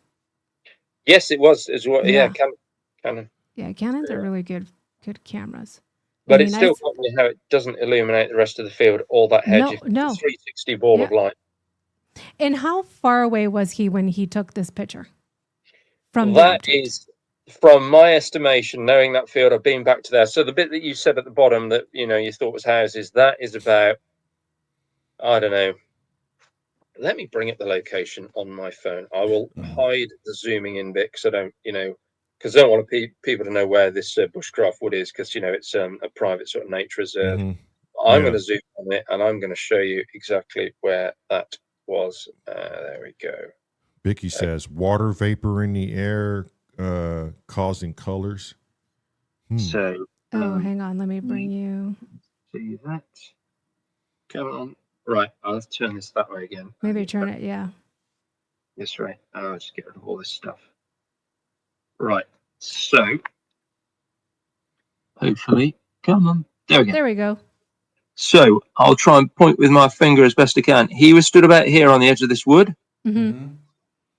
Yes, it was as well. Yeah. Yeah, Canon. Yeah, Canons are really good cameras. But I it's mean, still got me how it doesn't illuminate the rest of the field. All that hedge. No, It's no. a 360 ball of Yeah. light. And how far away was he when he took this picture? From the That object? is from my estimation, knowing that field, I've been back to there. So the bit that you said at the bottom that you thought was houses, that is about, I don't know. Let me bring up the location on my phone. I will hide the zooming in bit because I don't, because I don't want people to know where this bushcraft wood is because it's a private sort of nature reserve. I'm going to zoom on it and I'm going to show you exactly where that was. There we go. Vicky says water vapor in the air causing colors. So, hang on. Let me bring you. See that? Come on. Right, I'll turn this that way again. Maybe turn it, yeah. This way. I'll just get rid of all this stuff. Right, so hopefully, come on. There we go. There we go. So I'll try and point with my finger as best I can. He was stood about here on the edge of this wood. And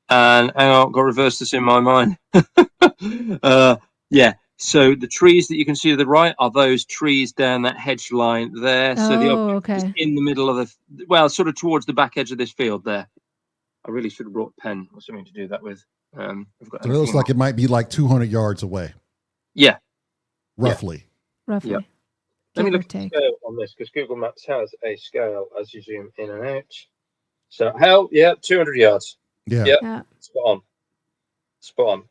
hang on, got reversed this in my mind. Yeah. So the trees that you can see to the right are those trees down that hedge line there. So the object is in the middle of sort of towards the back edge of this field there. I really should have brought a pen or something to do that with. So it looks like it might be like 200 yards away. Yeah. Roughly. Roughly. Yeah. Let me look at the scale on this because Google Maps has a scale as you zoom in and out. So 200 yards. Yeah. Spot on.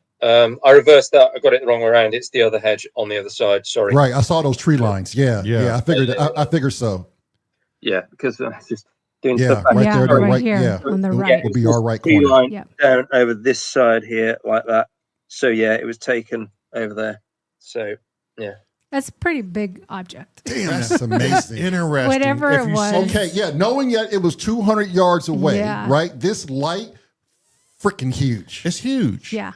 I reversed that. I got it the wrong way around. It's the other hedge on the other side. Sorry. Right. I saw those tree lines. Yeah. I figured. I figured so. Yeah, because just doing stuff. Right there, the right here on the right. Would be our right corner. corner. Down over this side here, like that. So yeah, it was taken over there. So yeah. That's a pretty big object. Damn, that's amazing. Interesting. Whatever it was. Okay, yeah, knowing that it was 200 yards away, right? This light, freaking huge. It's huge. Yeah.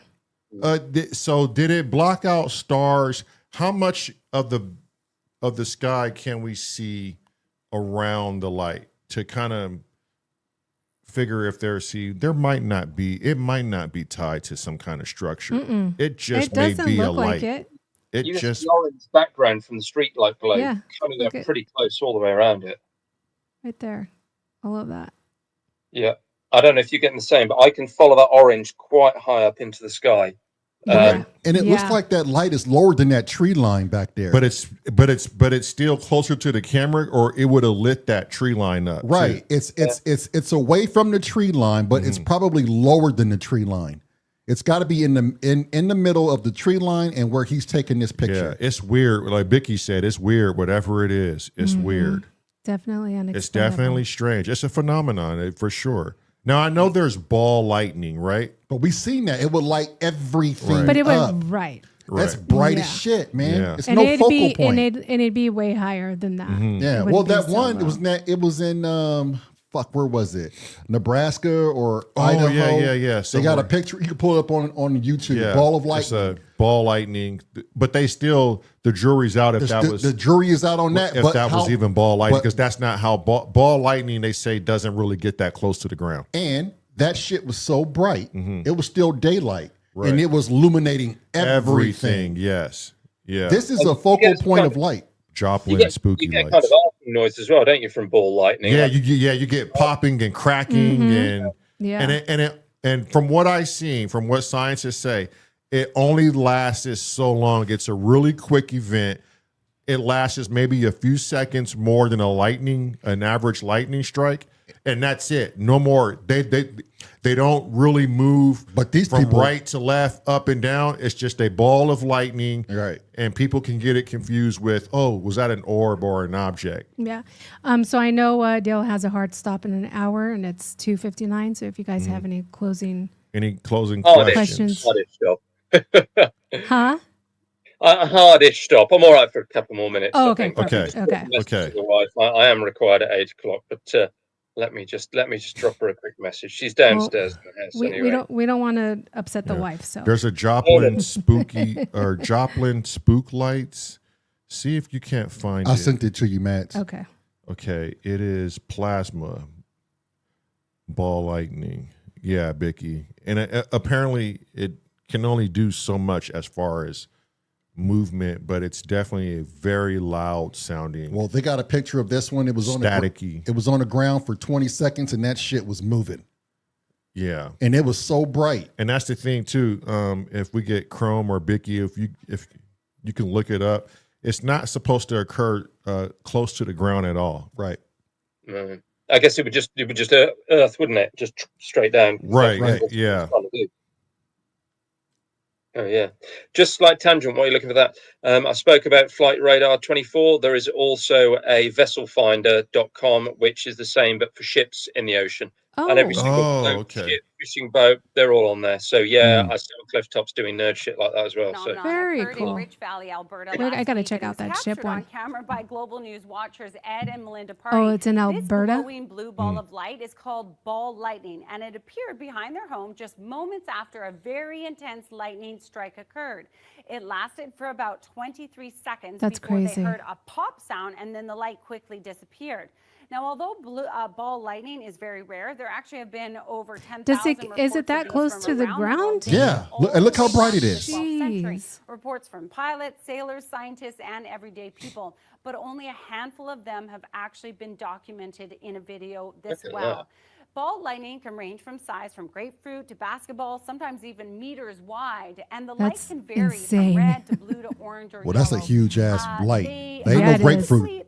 So did it block out stars? How much of the sky can we see around the light to kind of figure if there might not be tied to some kind of structure. It just may be a light. Like it just the orange background from the street light below coming up pretty close all the way around it. Right there. I love that. Yeah. I don't know if you're getting the same, but I can follow that orange quite high up into the sky. And it looks like that light is lower than that tree line back there. But it's still closer to the camera, or it would have lit that tree line up. Right. Too. It's away from the tree line, but it's probably lower than the tree line. It's got to be in the middle of the tree line and where he's taking this picture. Yeah, it's weird. Like Vicky said, it's weird. Whatever it is, it's weird. Definitely unexplainable. It's definitely strange. It's a phenomenon for sure. Now, I know there's ball lightning, right? But we've seen that. It would light everything But it was up. right. That's bright as shit, man. Yeah. It's and no focal point. And it'd be way higher than that. Yeah. Well, that one, it was in where was it? Nebraska or Idaho? Yeah. They got a picture. You can pull it up on YouTube. Yeah. Ball of lightning. It's a ball lightning. But the jury's out if the jury is out on that. If that was even ball lightning, because that's not how ball lightning, they say, doesn't really get that close to the ground. And that shit was so bright. It was still daylight. Right. And it was illuminating everything. Yes. Yeah. This is a focal point of light. Joplin spooky you get lights. kind of arcing noise as well, don't you, from ball lightning? Yeah, you get popping and cracking and from what I've seen, from what scientists say, it only lasts so long. It's a really quick event. It lasts maybe a few seconds more than an average lightning strike, and that's it. No more. They don't really move. But these from people, right to left, up and down. It's just a ball of lightning, right? And people can get it confused with, was that an orb or an object? Yeah. So I know Dale has a hard stop in an hour, and it's 2:59. So if you guys have any closing questions? Huh? A hardish stop. I'm all right for a couple more minutes. Oh, okay. Okay. I am required at 8 o'clock, but let me just drop her a quick message. She's downstairs in the house anyway. We don't want to upset the wife. So there's a Joplin Joplin spook lights. See if you can't find it. I sent it to you, Matt. Okay. It is plasma ball lightning. Yeah, Vicky, and apparently it can only do so much as far as movement, but it's definitely a very loud sounding. Well, they got a picture of this one. It was staticky. It was on the ground for 20 seconds, and that shit was moving. Yeah. And it was so bright. And that's the thing too. If we get Chrome or Bicky, if you can look it up, it's not supposed to occur close to the ground at all. Right. I guess it would just Earth, wouldn't it? Just straight down. Right. Yeah. Oh yeah, just slight tangent while you're looking for that. I spoke about Flight Radar 24. There is also a vesselfinder.com, which is the same but for ships in the ocean. And every single boat, ship, fishing boat, they're all on there. So yeah, I see on cliff tops doing nerd shit like that as well. So very cool. In Rich Valley, Alberta. I gotta check out that ship one. On camera by Global News watchers Ed and Melinda Party. Oh, it's in Alberta. This glowing blue ball of light is called ball lightning, and it appeared behind their home just moments after a very intense lightning strike occurred. It lasted for about 23 seconds before they heard a pop sound, and then the light quickly disappeared. Now, although ball lightning is very rare, there actually have been over 10,000 Is it that close to the ground? Yeah. And look how bright it is. Jeez. Reports from pilots, sailors, scientists, and everyday people. But only a handful of them have actually been documented in a video this well. Ball lightning can range from size from grapefruit to basketball, sometimes even meters wide. And the light can vary from red to blue to orange or yellow. Well, that's a huge ass light. They ain't no grapefruit.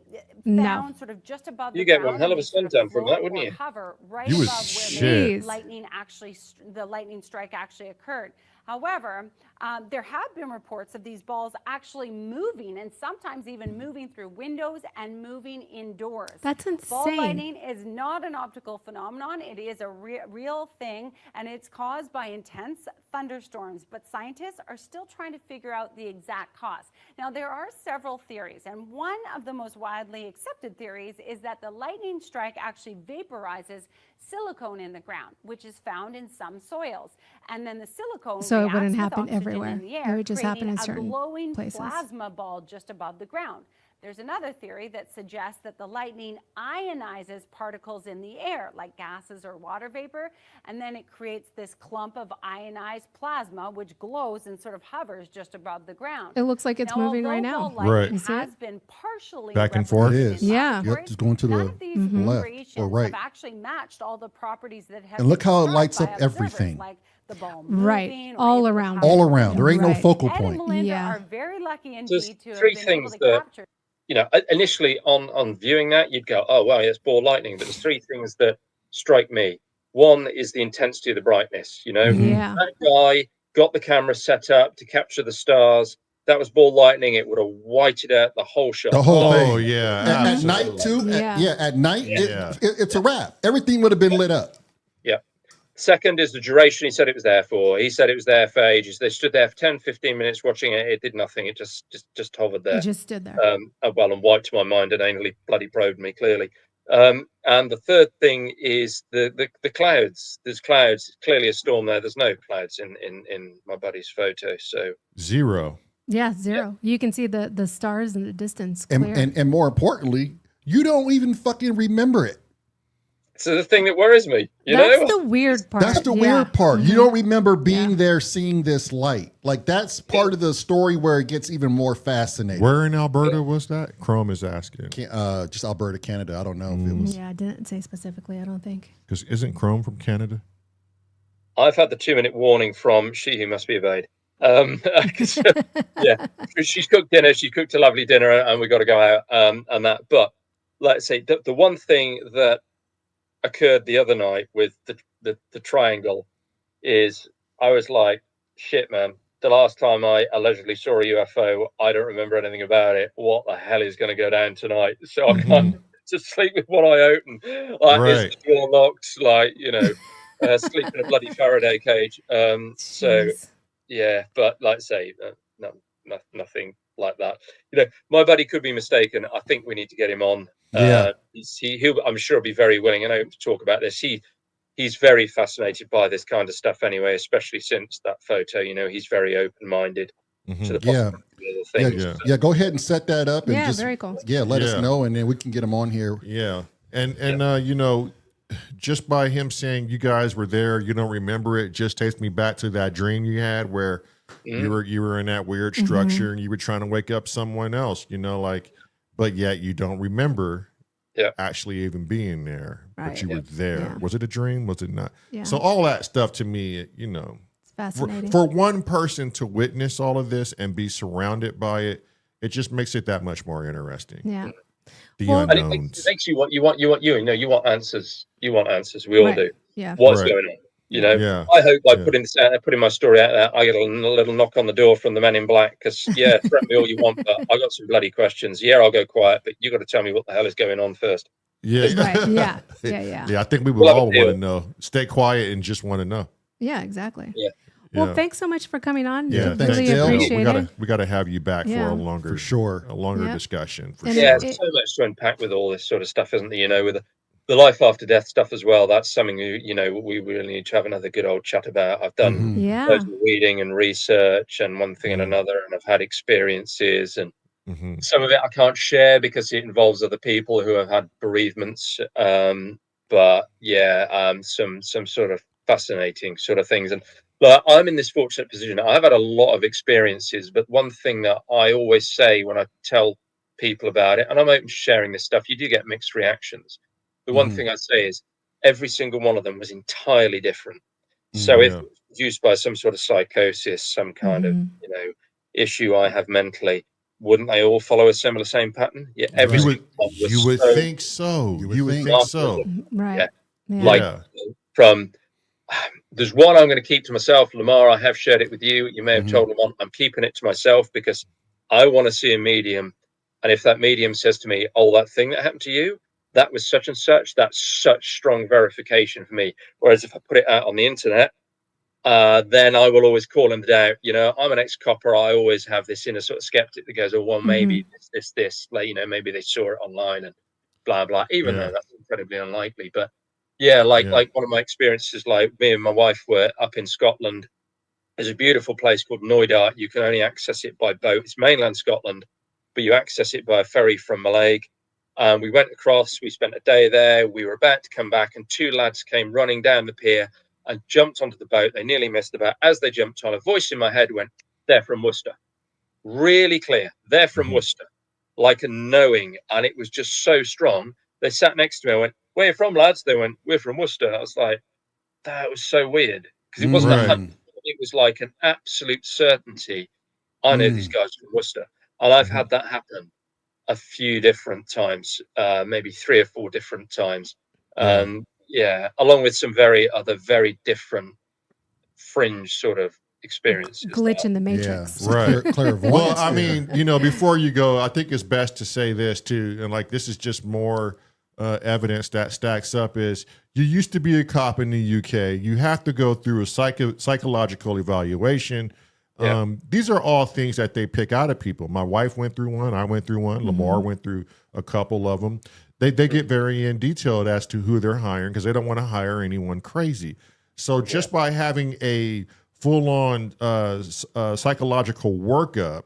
Found sort of just above you get one hell of a sundown from that, wouldn't you? Hover right you above where the lightning strike actually occurred. However, there have been reports of these balls actually moving and sometimes even moving through windows and moving indoors. That's insane. Ball lightning is not an optical phenomenon. It is a real thing, and it's caused by intense thunderstorms. But scientists are still trying to figure out the exact cause. Now, there are several theories, and one of the most widely accepted theories is that the lightning strike actually vaporizes silicone in the ground, which is found in some soils. And then the silicone so it wouldn't happen oxygen everywhere. In the air, it would just happen in a certain glowing places. Plasma ball just above the ground. There's another theory that suggests that the lightning ionizes particles in the air, like gases or water vapor, and then it creates this clump of ionized plasma, which glows and sort of hovers just above the ground. It looks like it's moving right now. Right. Has been partially back and forth. It is. Yeah. Yep, just going to the left or right. Have actually matched all the properties that have. And look how it lights up everything. Like the ball right, all around. All around. There ain't no focal Ed point. and Melinda are very lucky indeed to have three been things able to that capture. You know, initially on viewing that, you'd go, oh, wow, it's ball lightning. But there's three things that strike me. One is the intensity of the brightness. You know, that guy got the camera set up to capture the stars. That was ball lightning. It would have whited out the whole shot. The whole thing. Oh, yeah. At night, too. Yeah. At night, it's a wrap. Everything would have been lit up. Yeah. Second is the duration he said it was there for. He said it was there for ages. They stood there for 10, 15 minutes watching it. It did nothing. It just hovered there. It just stood there. Well, and wiped my mind and anally bloody probed me, clearly. And the third thing is the clouds. There's clouds. It's clearly a storm there. There's no clouds in my buddy's photo. So zero. Yeah, zero. Yeah. You can see the stars in the distance clear. And more importantly, you don't even fucking remember it. So the thing that worries me, that's the weird part. That's the weird part. You don't remember being there, seeing this light. Like that's part of the story where it gets even more fascinating. Where in Alberta was that? Chrome is asking. Just Alberta, Canada. I don't know if it was. Yeah, I didn't say specifically. I don't think. Because isn't Chrome from Canada? I've had the 2-minute warning from She Who Must Be Obeyed. Yeah, she's cooked dinner. She cooked a lovely dinner, and we got to go out and that. But let's say the one thing that occurred the other night with the triangle is I was like, shit, man, the last time I allegedly saw a UFO, I don't remember anything about it. What the hell is going to go down tonight? So I can't just sleep with one eye open. Is the door locked? Like, you know, sleep in a bloody Faraday cage. So yeah, but like I say, nothing like that. You know, my buddy could be mistaken. I think we need to get him on. He'll, I'm sure, be very willing and open to talk about this. He's very fascinated by this kind of stuff anyway, especially since that photo. You know, he's very open-minded to the possibility of things. Yeah, go ahead and set that up. And just, very cool. Yeah, let us know, and then we can get him on here. Yeah, and you know, just by him saying you guys were there, you don't remember it, just takes me back to that dream you had where you were in that weird structure and you were trying to wake up someone else. You know, like. But yet you don't remember actually even being there, but Right. you were there. Yeah. Was it a dream? Was it not? Yeah. So all that stuff to me, you know, It's fascinating. for one person to witness all of this and be surrounded by it, it just makes it that much more interesting. Yeah. The Well- And it unknowns. makes you what you want. You know, you want answers. You want answers. We all Right. do. Yeah. What's Right. going on? You Yeah. know, Yeah. I hope by Yeah. putting my story out there, I get a little knock on the door from the men in black. Because threaten me all you want, but I got some bloody questions. Yeah, I'll go quiet, but you got to tell me what the hell is going on first. Yeah. Right. Yeah. Yeah. Yeah. I think we would We'll have a all want deal. to know. Stay quiet and just want to know. Yeah, exactly. Yeah. Well, Yeah. thanks so much for coming on. Yeah, thanks, Really Dale. appreciate it. we gotta have you back Yeah. for a longer, For sure. a longer Yep. discussion. For And sure. Yeah, it- there's so much to unpack with all this sort of stuff, isn't there? You know, with the life after death stuff as well. That's something you know we really need to have another good old chat about. I've done Mhm. Yeah. loads of reading and research and one thing and Mhm. another, and I've had experiences, and Mhm. some of it I can't share because it involves other people who have had bereavements. But yeah, some sort of fascinating sort of things. And look, I'm in this fortunate position. I've had a lot of experiences, but one thing that I always say when I tell people about it, and I'm open to sharing this stuff, you do get mixed reactions. The one Mhm. thing I say is every single one of them was entirely different. So if Yeah. it was produced by some sort of psychosis, some kind of Mhm. issue I have mentally, wouldn't they all follow a same pattern? Yeah, every You Right. would, single one was you would so think so. You would You would think. think so. Right. Yeah. Yeah. Like- Yeah. from. There's one I'm going to keep to myself, Lamar. I have shared it with you. You may have Mhm. told Lamar. I'm keeping it to myself because I want to see a medium. And if that medium says to me, "Oh, that thing that happened to you, that was such and such," that's such strong verification for me. Whereas if I put it out on the internet, then I will always call him down. You know, I'm an ex-copper. I always have this inner sort of skeptic that goes, "Oh, well, maybe this, like, you know, maybe they saw it online and blah blah." Even Yeah. though that's incredibly unlikely, but yeah, like Yeah. one of my experiences, like me and my wife were up in Scotland. There's a beautiful place called Knoydart. You can only access it by boat. It's mainland Scotland, but you access it by a ferry from Mallaig. We went across. We spent a day there. We were about to come back, and two lads came running down the pier and jumped onto the boat. They nearly missed the boat. As they jumped on, a voice in my head went, "They're from Worcester." Really clear. They're from Mhm. Worcester. Like a knowing. And it was just so strong. They sat next to me. I went, "Where are you from, lads?" They went, "We're from Worcester." I was like, that was so weird because it wasn't a Right. hunch. It was like an absolute certainty. I know these guys from Worcester. And I've had that happen a few different times, maybe 3 or 4 different times. Yeah, along with some very different fringe sort of experiences. Glitch in the Yeah. matrix. Right. Clairvoyance. Well, I yeah. mean, you know, before you go, I think it's best to say this too, and like this is just more evidence that stacks up. Is you used to be a cop in the UK, you have to go through a psychological evaluation. Yeah. These are all things that they pick out of people. My wife went through one, I went through one, Lamar went through a couple of them. They get very in detailed as to who they're hiring because they don't want to hire anyone crazy. So just by having a full-on psychological workup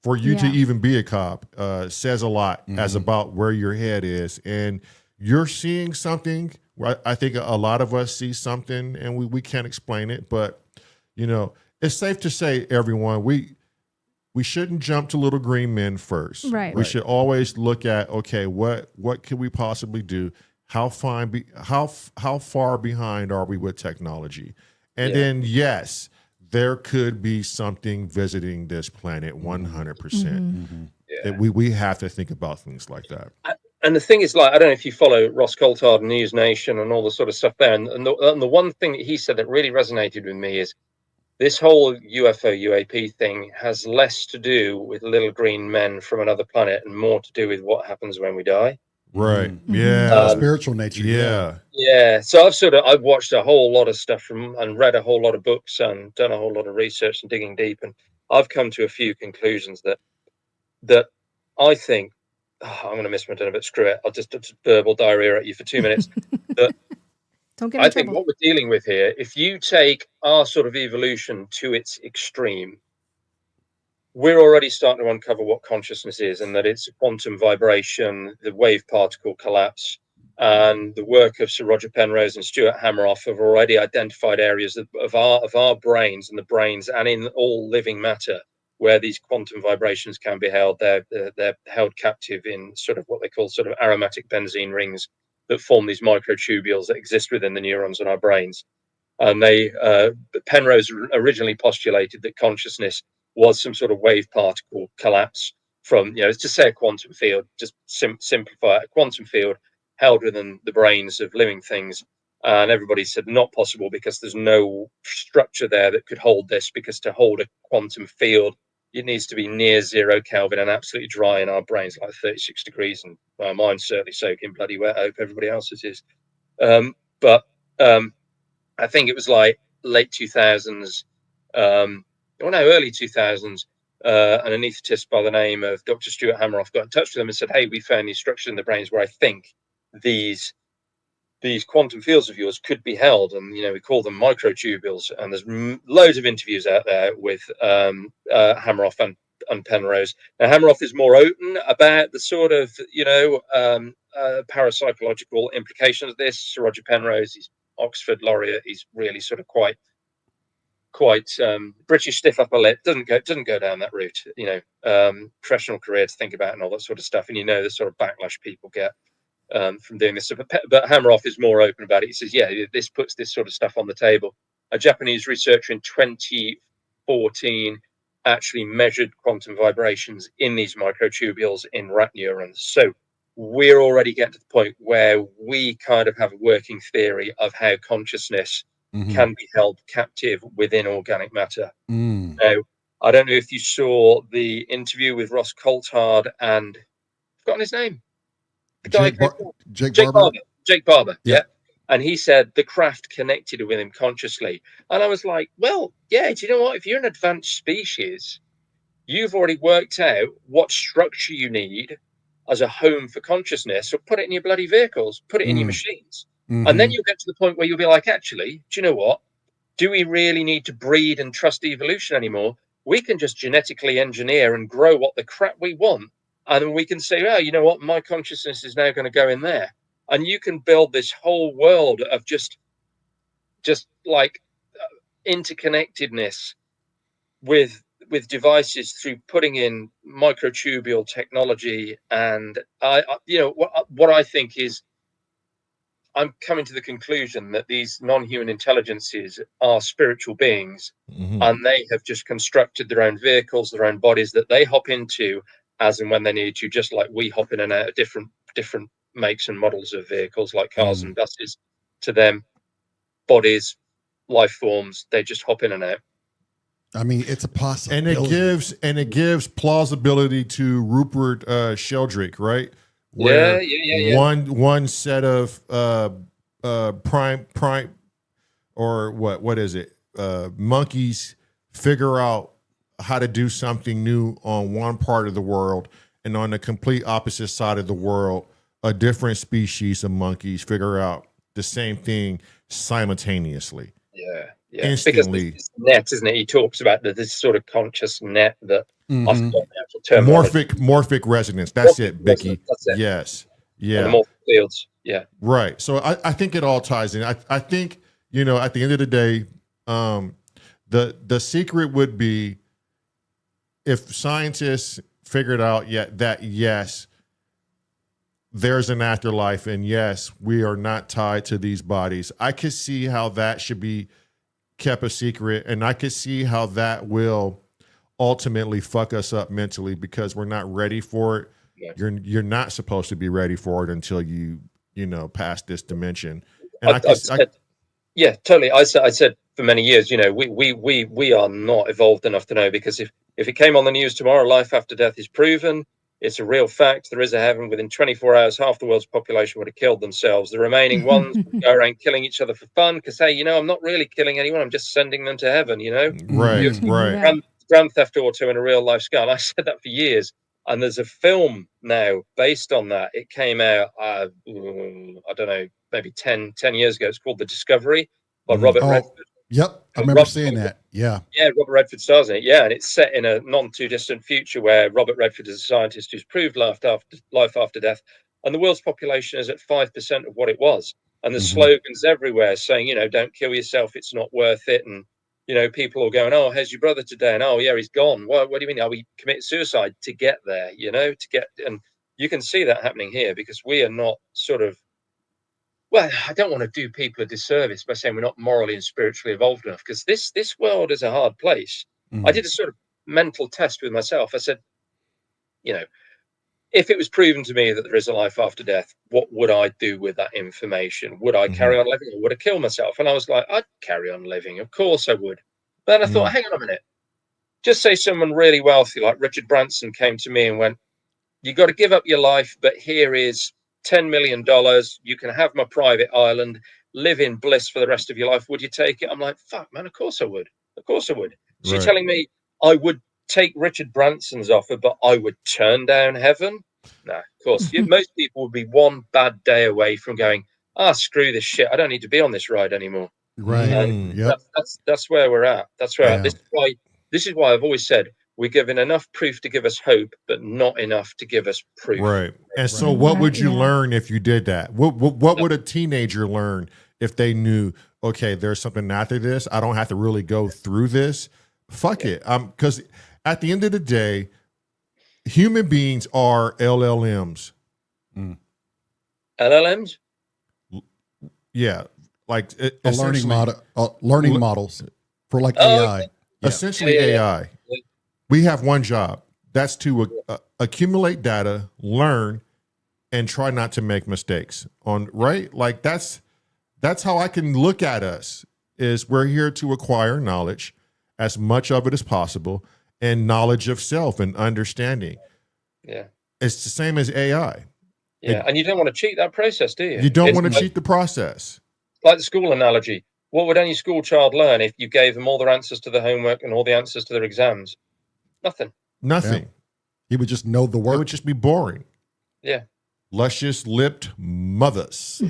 for you to Yeah. even be a cop says a lot as about where your head is. And you're seeing something. I think a lot of us see something and we can't explain it. But, you know, it's safe to say, everyone, we shouldn't jump to little green men first. Right. We Right. should always look at, okay, what could we possibly do? How far behind are we with technology? And then, yes, there could be something visiting this planet 100%. Yeah. We have to think about things like that. And the thing is, like, I don't know if you follow Ross Coulthard and News Nation and all the sort of stuff there. And the one thing that he said that really resonated with me is this whole UFO UAP thing has less to do with little green men from another planet and more to do with what happens when we die. Right. Mhm. Yeah. Spiritual nature. Yeah. Yeah, so I've watched a whole lot of stuff and read a whole lot of books and done a whole lot of research and digging deep, and I've come to a few conclusions that I think I'm going to miss my dinner, but screw it. I'll just verbal diarrhea at you for 2 minutes. That Don't get in I think trouble. what we're dealing with here, if you take our sort of evolution to its extreme, we're already starting to uncover what consciousness is, and that it's quantum vibration, the wave particle collapse. And the work of Sir Roger Penrose and Stuart Hameroff have already identified areas of our brains and the brains and in all living matter where these quantum vibrations can be held. They're held captive in sort of what they call sort of aromatic benzene rings that form these microtubules that exist within the neurons in our brains. And Penrose originally postulated that consciousness was some sort of wave particle collapse from, let's just say a quantum field, just simplify it, a quantum field held within the brains of living things. And everybody said not possible because there's no structure there that could hold this, because to hold a quantum field, it needs to be near 0 Kelvin and absolutely dry in our brains, like 36 degrees. And mine's certainly soaking bloody wet. I hope everybody else's is. But I think it was like late 2000s, early 2000s, an anaesthetist by the name of Dr. Stuart Hameroff got in touch with them and said, hey, we found these structures in the brains where I think these quantum fields of yours could be held. And, we call them microtubules. And there's loads of interviews out there with Hameroff and Penrose. Now, Hameroff is more open about the sort of, parapsychological implications of this. Sir Roger Penrose, he's Oxford laureate. He's really sort of quite British, stiff upper lip. Doesn't go down that route. Professional career to think about and all that sort of stuff. And the sort of backlash people get from doing this. But Hameroff is more open about it. He says, yeah, this puts this sort of stuff on the table. A Japanese researcher in 2014 actually measured quantum vibrations in these microtubules in rat neurons. So we're already getting to the point where we kind of have a working theory of how consciousness can be held captive within organic matter. Now, I don't know if you saw the interview with Ross Coulthard and I've forgotten his name. The guy Jake Barber. Jake Barber, yeah. And he said the craft connected with him consciously. And I was like, well, yeah, do you know what? If you're an advanced species, you've already worked out what structure you need as a home for consciousness, or put it in your bloody vehicles, put it in your machines. And then you'll get to the point where you'll be like, actually, do you know what? Do we really need to breed and trust evolution anymore? We can just genetically engineer and grow what the crap we want. And then we can say, oh, you know what? My consciousness is now going to go in there. And you can build this whole world of just like interconnectedness with devices through putting in microtubule technology. And what I think is, I'm coming to the conclusion that these non-human intelligences are spiritual beings, and they have just constructed their own vehicles, their own bodies that they hop into as and when they need to, just like we hop in and out of different makes and models of vehicles, like cars and buses. To them, bodies, life forms, they just hop in and out. I mean, it's a possibility. And it gives plausibility to Rupert Sheldrake, right? Where one set of prime or what is it? Monkeys figure out how to do something new on one part of the world, and on the complete opposite side of the world, a different species of monkeys figure out the same thing simultaneously. Yeah. Instantly. Because it's net, isn't it? He talks about this sort of conscious net that I've forgotten the actual terminology. Morphic resonance. That's it, Bicky. That's it. Yes. Yeah. And the morphic fields. Yeah. Right. So I think it all ties in. I think, at the end of the day, the secret would be if scientists figured out that yes, there's an afterlife, and yes, we are not tied to these bodies. I could see how that should be kept a secret, and I could see how that will ultimately fuck us up mentally because we're not ready for it. Yeah. You're not supposed to be ready for it until you pass this dimension. And yeah, totally. I said for many years, we are not evolved enough to know, because if it came on the news tomorrow, life after death is proven, it's a real fact, there is a heaven, within 24 hours, half the world's population would have killed themselves. The remaining ones would go around killing each other for fun because, hey, I'm not really killing anyone. I'm just sending them to heaven, Right, right. Grand Theft Auto in a real life scale. I said that for years. And there's a film now based on that. It came out, I don't know, maybe 10 years ago. It's called The Discovery by Robert Redford. Yep, I remember seeing that. Yeah. Yeah, Robert Redford stars in it. Yeah, and it's set in a not too distant future where Robert Redford is a scientist who's proved life after death. And the world's population is at 5% of what it was. And there's slogans everywhere saying, don't kill yourself, it's not worth it. And people are going, oh, how's your brother today? And, oh, yeah, he's gone. What do you mean? Oh, we committed suicide to get there, and you can see that happening here because we are not sort of, well, I don't want to do people a disservice by saying we're not morally and spiritually evolved enough, because this world is a hard place. I did a sort of mental test with myself. I said, if it was proven to me that there is a life after death, what would I do with that information? Would I carry on living, or would I kill myself? And I was like, I'd carry on living. Of course I would. Then I thought, hang on a minute. Just say someone really wealthy like Richard Branson came to me and went, you got to give up your life, but here is $10 million. You can have my private island, live in bliss for the rest of your life. Would you take it? I'm like, fuck, man, of course I would. Of course I would. So you're telling me I would take Richard Branson's offer, but I would turn down heaven? No, of course. Most people would be one bad day away from going, screw this shit. I don't need to be on this ride anymore. Right. Yep. That's where we're at. That's where this is why I've always said we're given enough proof to give us hope, but not enough to give us proof. Right. And so what would you learn if you did that? What would a teenager learn if they knew, okay, there's something after this. I don't have to really go through this. Fuck it. Because at the end of the day, human beings are LLMs. LLMs? Yeah. Like learning models for like AI. Essentially AI. We have one job. That's to accumulate data, learn, and try not to make mistakes. Right? Like that's how I can look at us, is we're here to acquire knowledge, as much of it as possible, and knowledge of self and understanding. Yeah. It's the same as AI. Yeah. And you don't want to cheat that process, do you? You don't want to cheat the process. Like the school analogy. What would any school child learn if you gave them all their answers to the homework and all the answers to their exams? Nothing. Nothing. Yeah. He would just know the word. It would just be boring. Yeah. Luscious lipped mothers.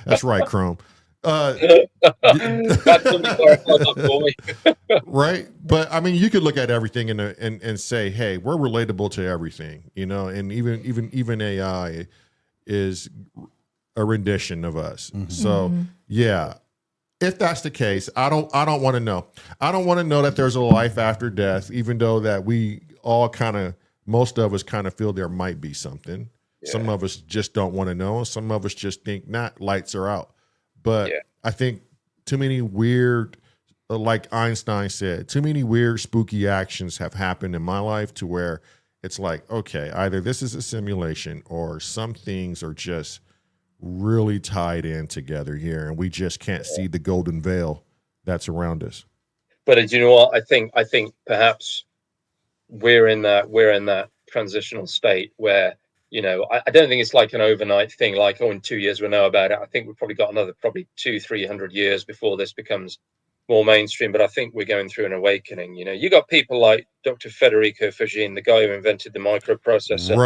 That's right, Chrome. Right. But I mean, you could look at everything and say, hey, we're relatable to everything, and even AI is a rendition of us. So yeah, if that's the case, I don't want to know. I don't want to know that there's a life after death, even though that we all most of us kind of feel there might be something. Yeah. Some of us just don't want to know. Some of us just think lights are out. But I think too many weird, like Einstein said, too many weird, spooky actions have happened in my life to where it's like, okay, either this is a simulation or some things are just really tied in together here, and we just can't see the golden veil that's around us. But do you know what? I think perhaps we're in that transitional state where, I don't think it's like an overnight thing, like, in 2 years we'll know about it. I think we've probably got another 200-300 years before this becomes more mainstream. But I think we're going through an awakening. You got people like Dr. Federico Fagin, the guy who invented the microprocessor.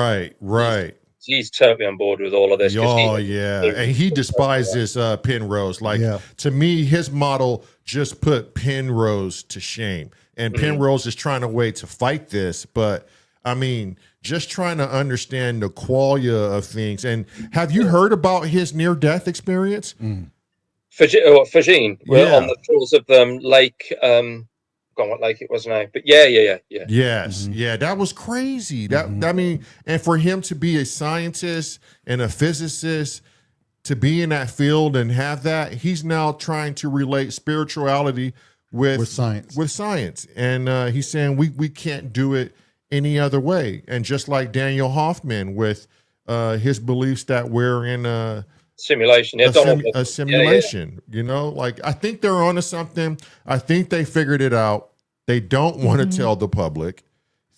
Right. He's totally on board with all of this. Oh, yeah. And he despises Penrose. To me, his model just put Penrose to shame. And Penrose is trying a way to fight this. But, I mean, just trying to understand the qualia of things. And have you heard about his near-death experience? Fagin, on the shores of Lake... what lake it was now, but yeah. Yes, yeah, that was crazy. I mean, and for him to be a scientist and a physicist, to be in that field and have that, he's now trying to relate spirituality with science, and he's saying we can't do it any other way. And just like Daniel Hoffman with his beliefs that we're in a simulation, a simulation. Like, I think they're onto something. I think they figured it out. They don't want to tell the public.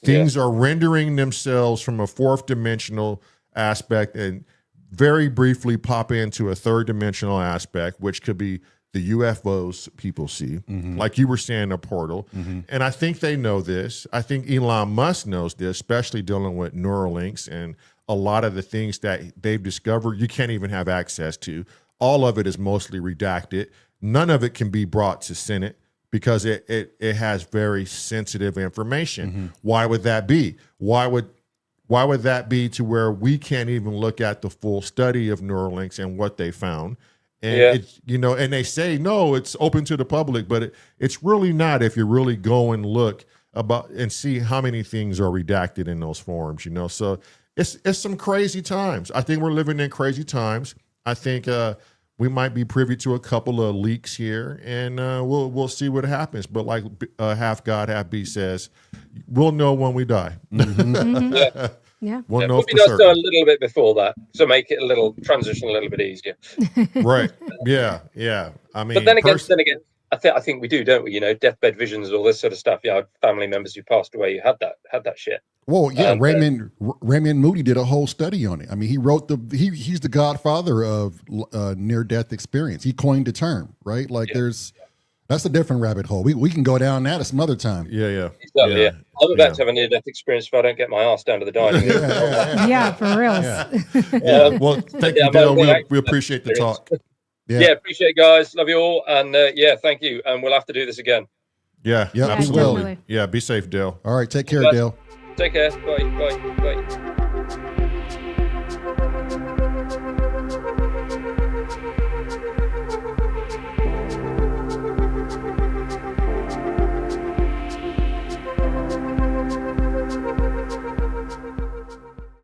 Things are rendering themselves from a fourth dimensional aspect and very briefly pop into a third dimensional aspect, which could be the UFOs people see, like you were saying, a portal. And I think they know this. I think Elon Musk knows this, especially dealing with Neuralinks and a lot of the things that they've discovered you can't even have access to. All of it is mostly redacted. None of it can be brought to Senate because it has very sensitive information. Why would that be? Why would that be to where we can't even look at the full study of Neuralinks and what they found? And Yeah. it's, and they say, no, it's open to the public, but it's really not if you really go and look about and see how many things are redacted in those forums, So it's some crazy times. I think we're living in crazy times. I think we might be privy to a couple of leaks here, and we'll see what happens. But like Half God, Half Beast says, we'll know when we die. Yeah. We'll know Would be for nice to certain. a little bit before that to make it a little transition a little bit easier. Right. Yeah. Yeah. I mean, But then again, I think we do, don't we? Deathbed visions, all this sort of stuff. Yeah, family members who passed away who had that shit. Well, yeah, And, Raymond Moody did a whole study on it. I mean, he wrote he's the godfather of near-death experience. He coined the term, right? Like that's a different rabbit hole. We can go down that at some other time. Yeah. Exactly, yeah. I'm about to have a near-death experience if I don't get my ass down to the dining room. Yeah, for real. Yeah. Well, thank you, Dale. We appreciate the talk. Yeah, appreciate it, guys. Love you all. And thank you. And we'll have to do this again. Yeah, Yeah, absolutely. definitely. Yeah, be safe, Dale. All right, take care, Bye. Dale. Take care. Bye.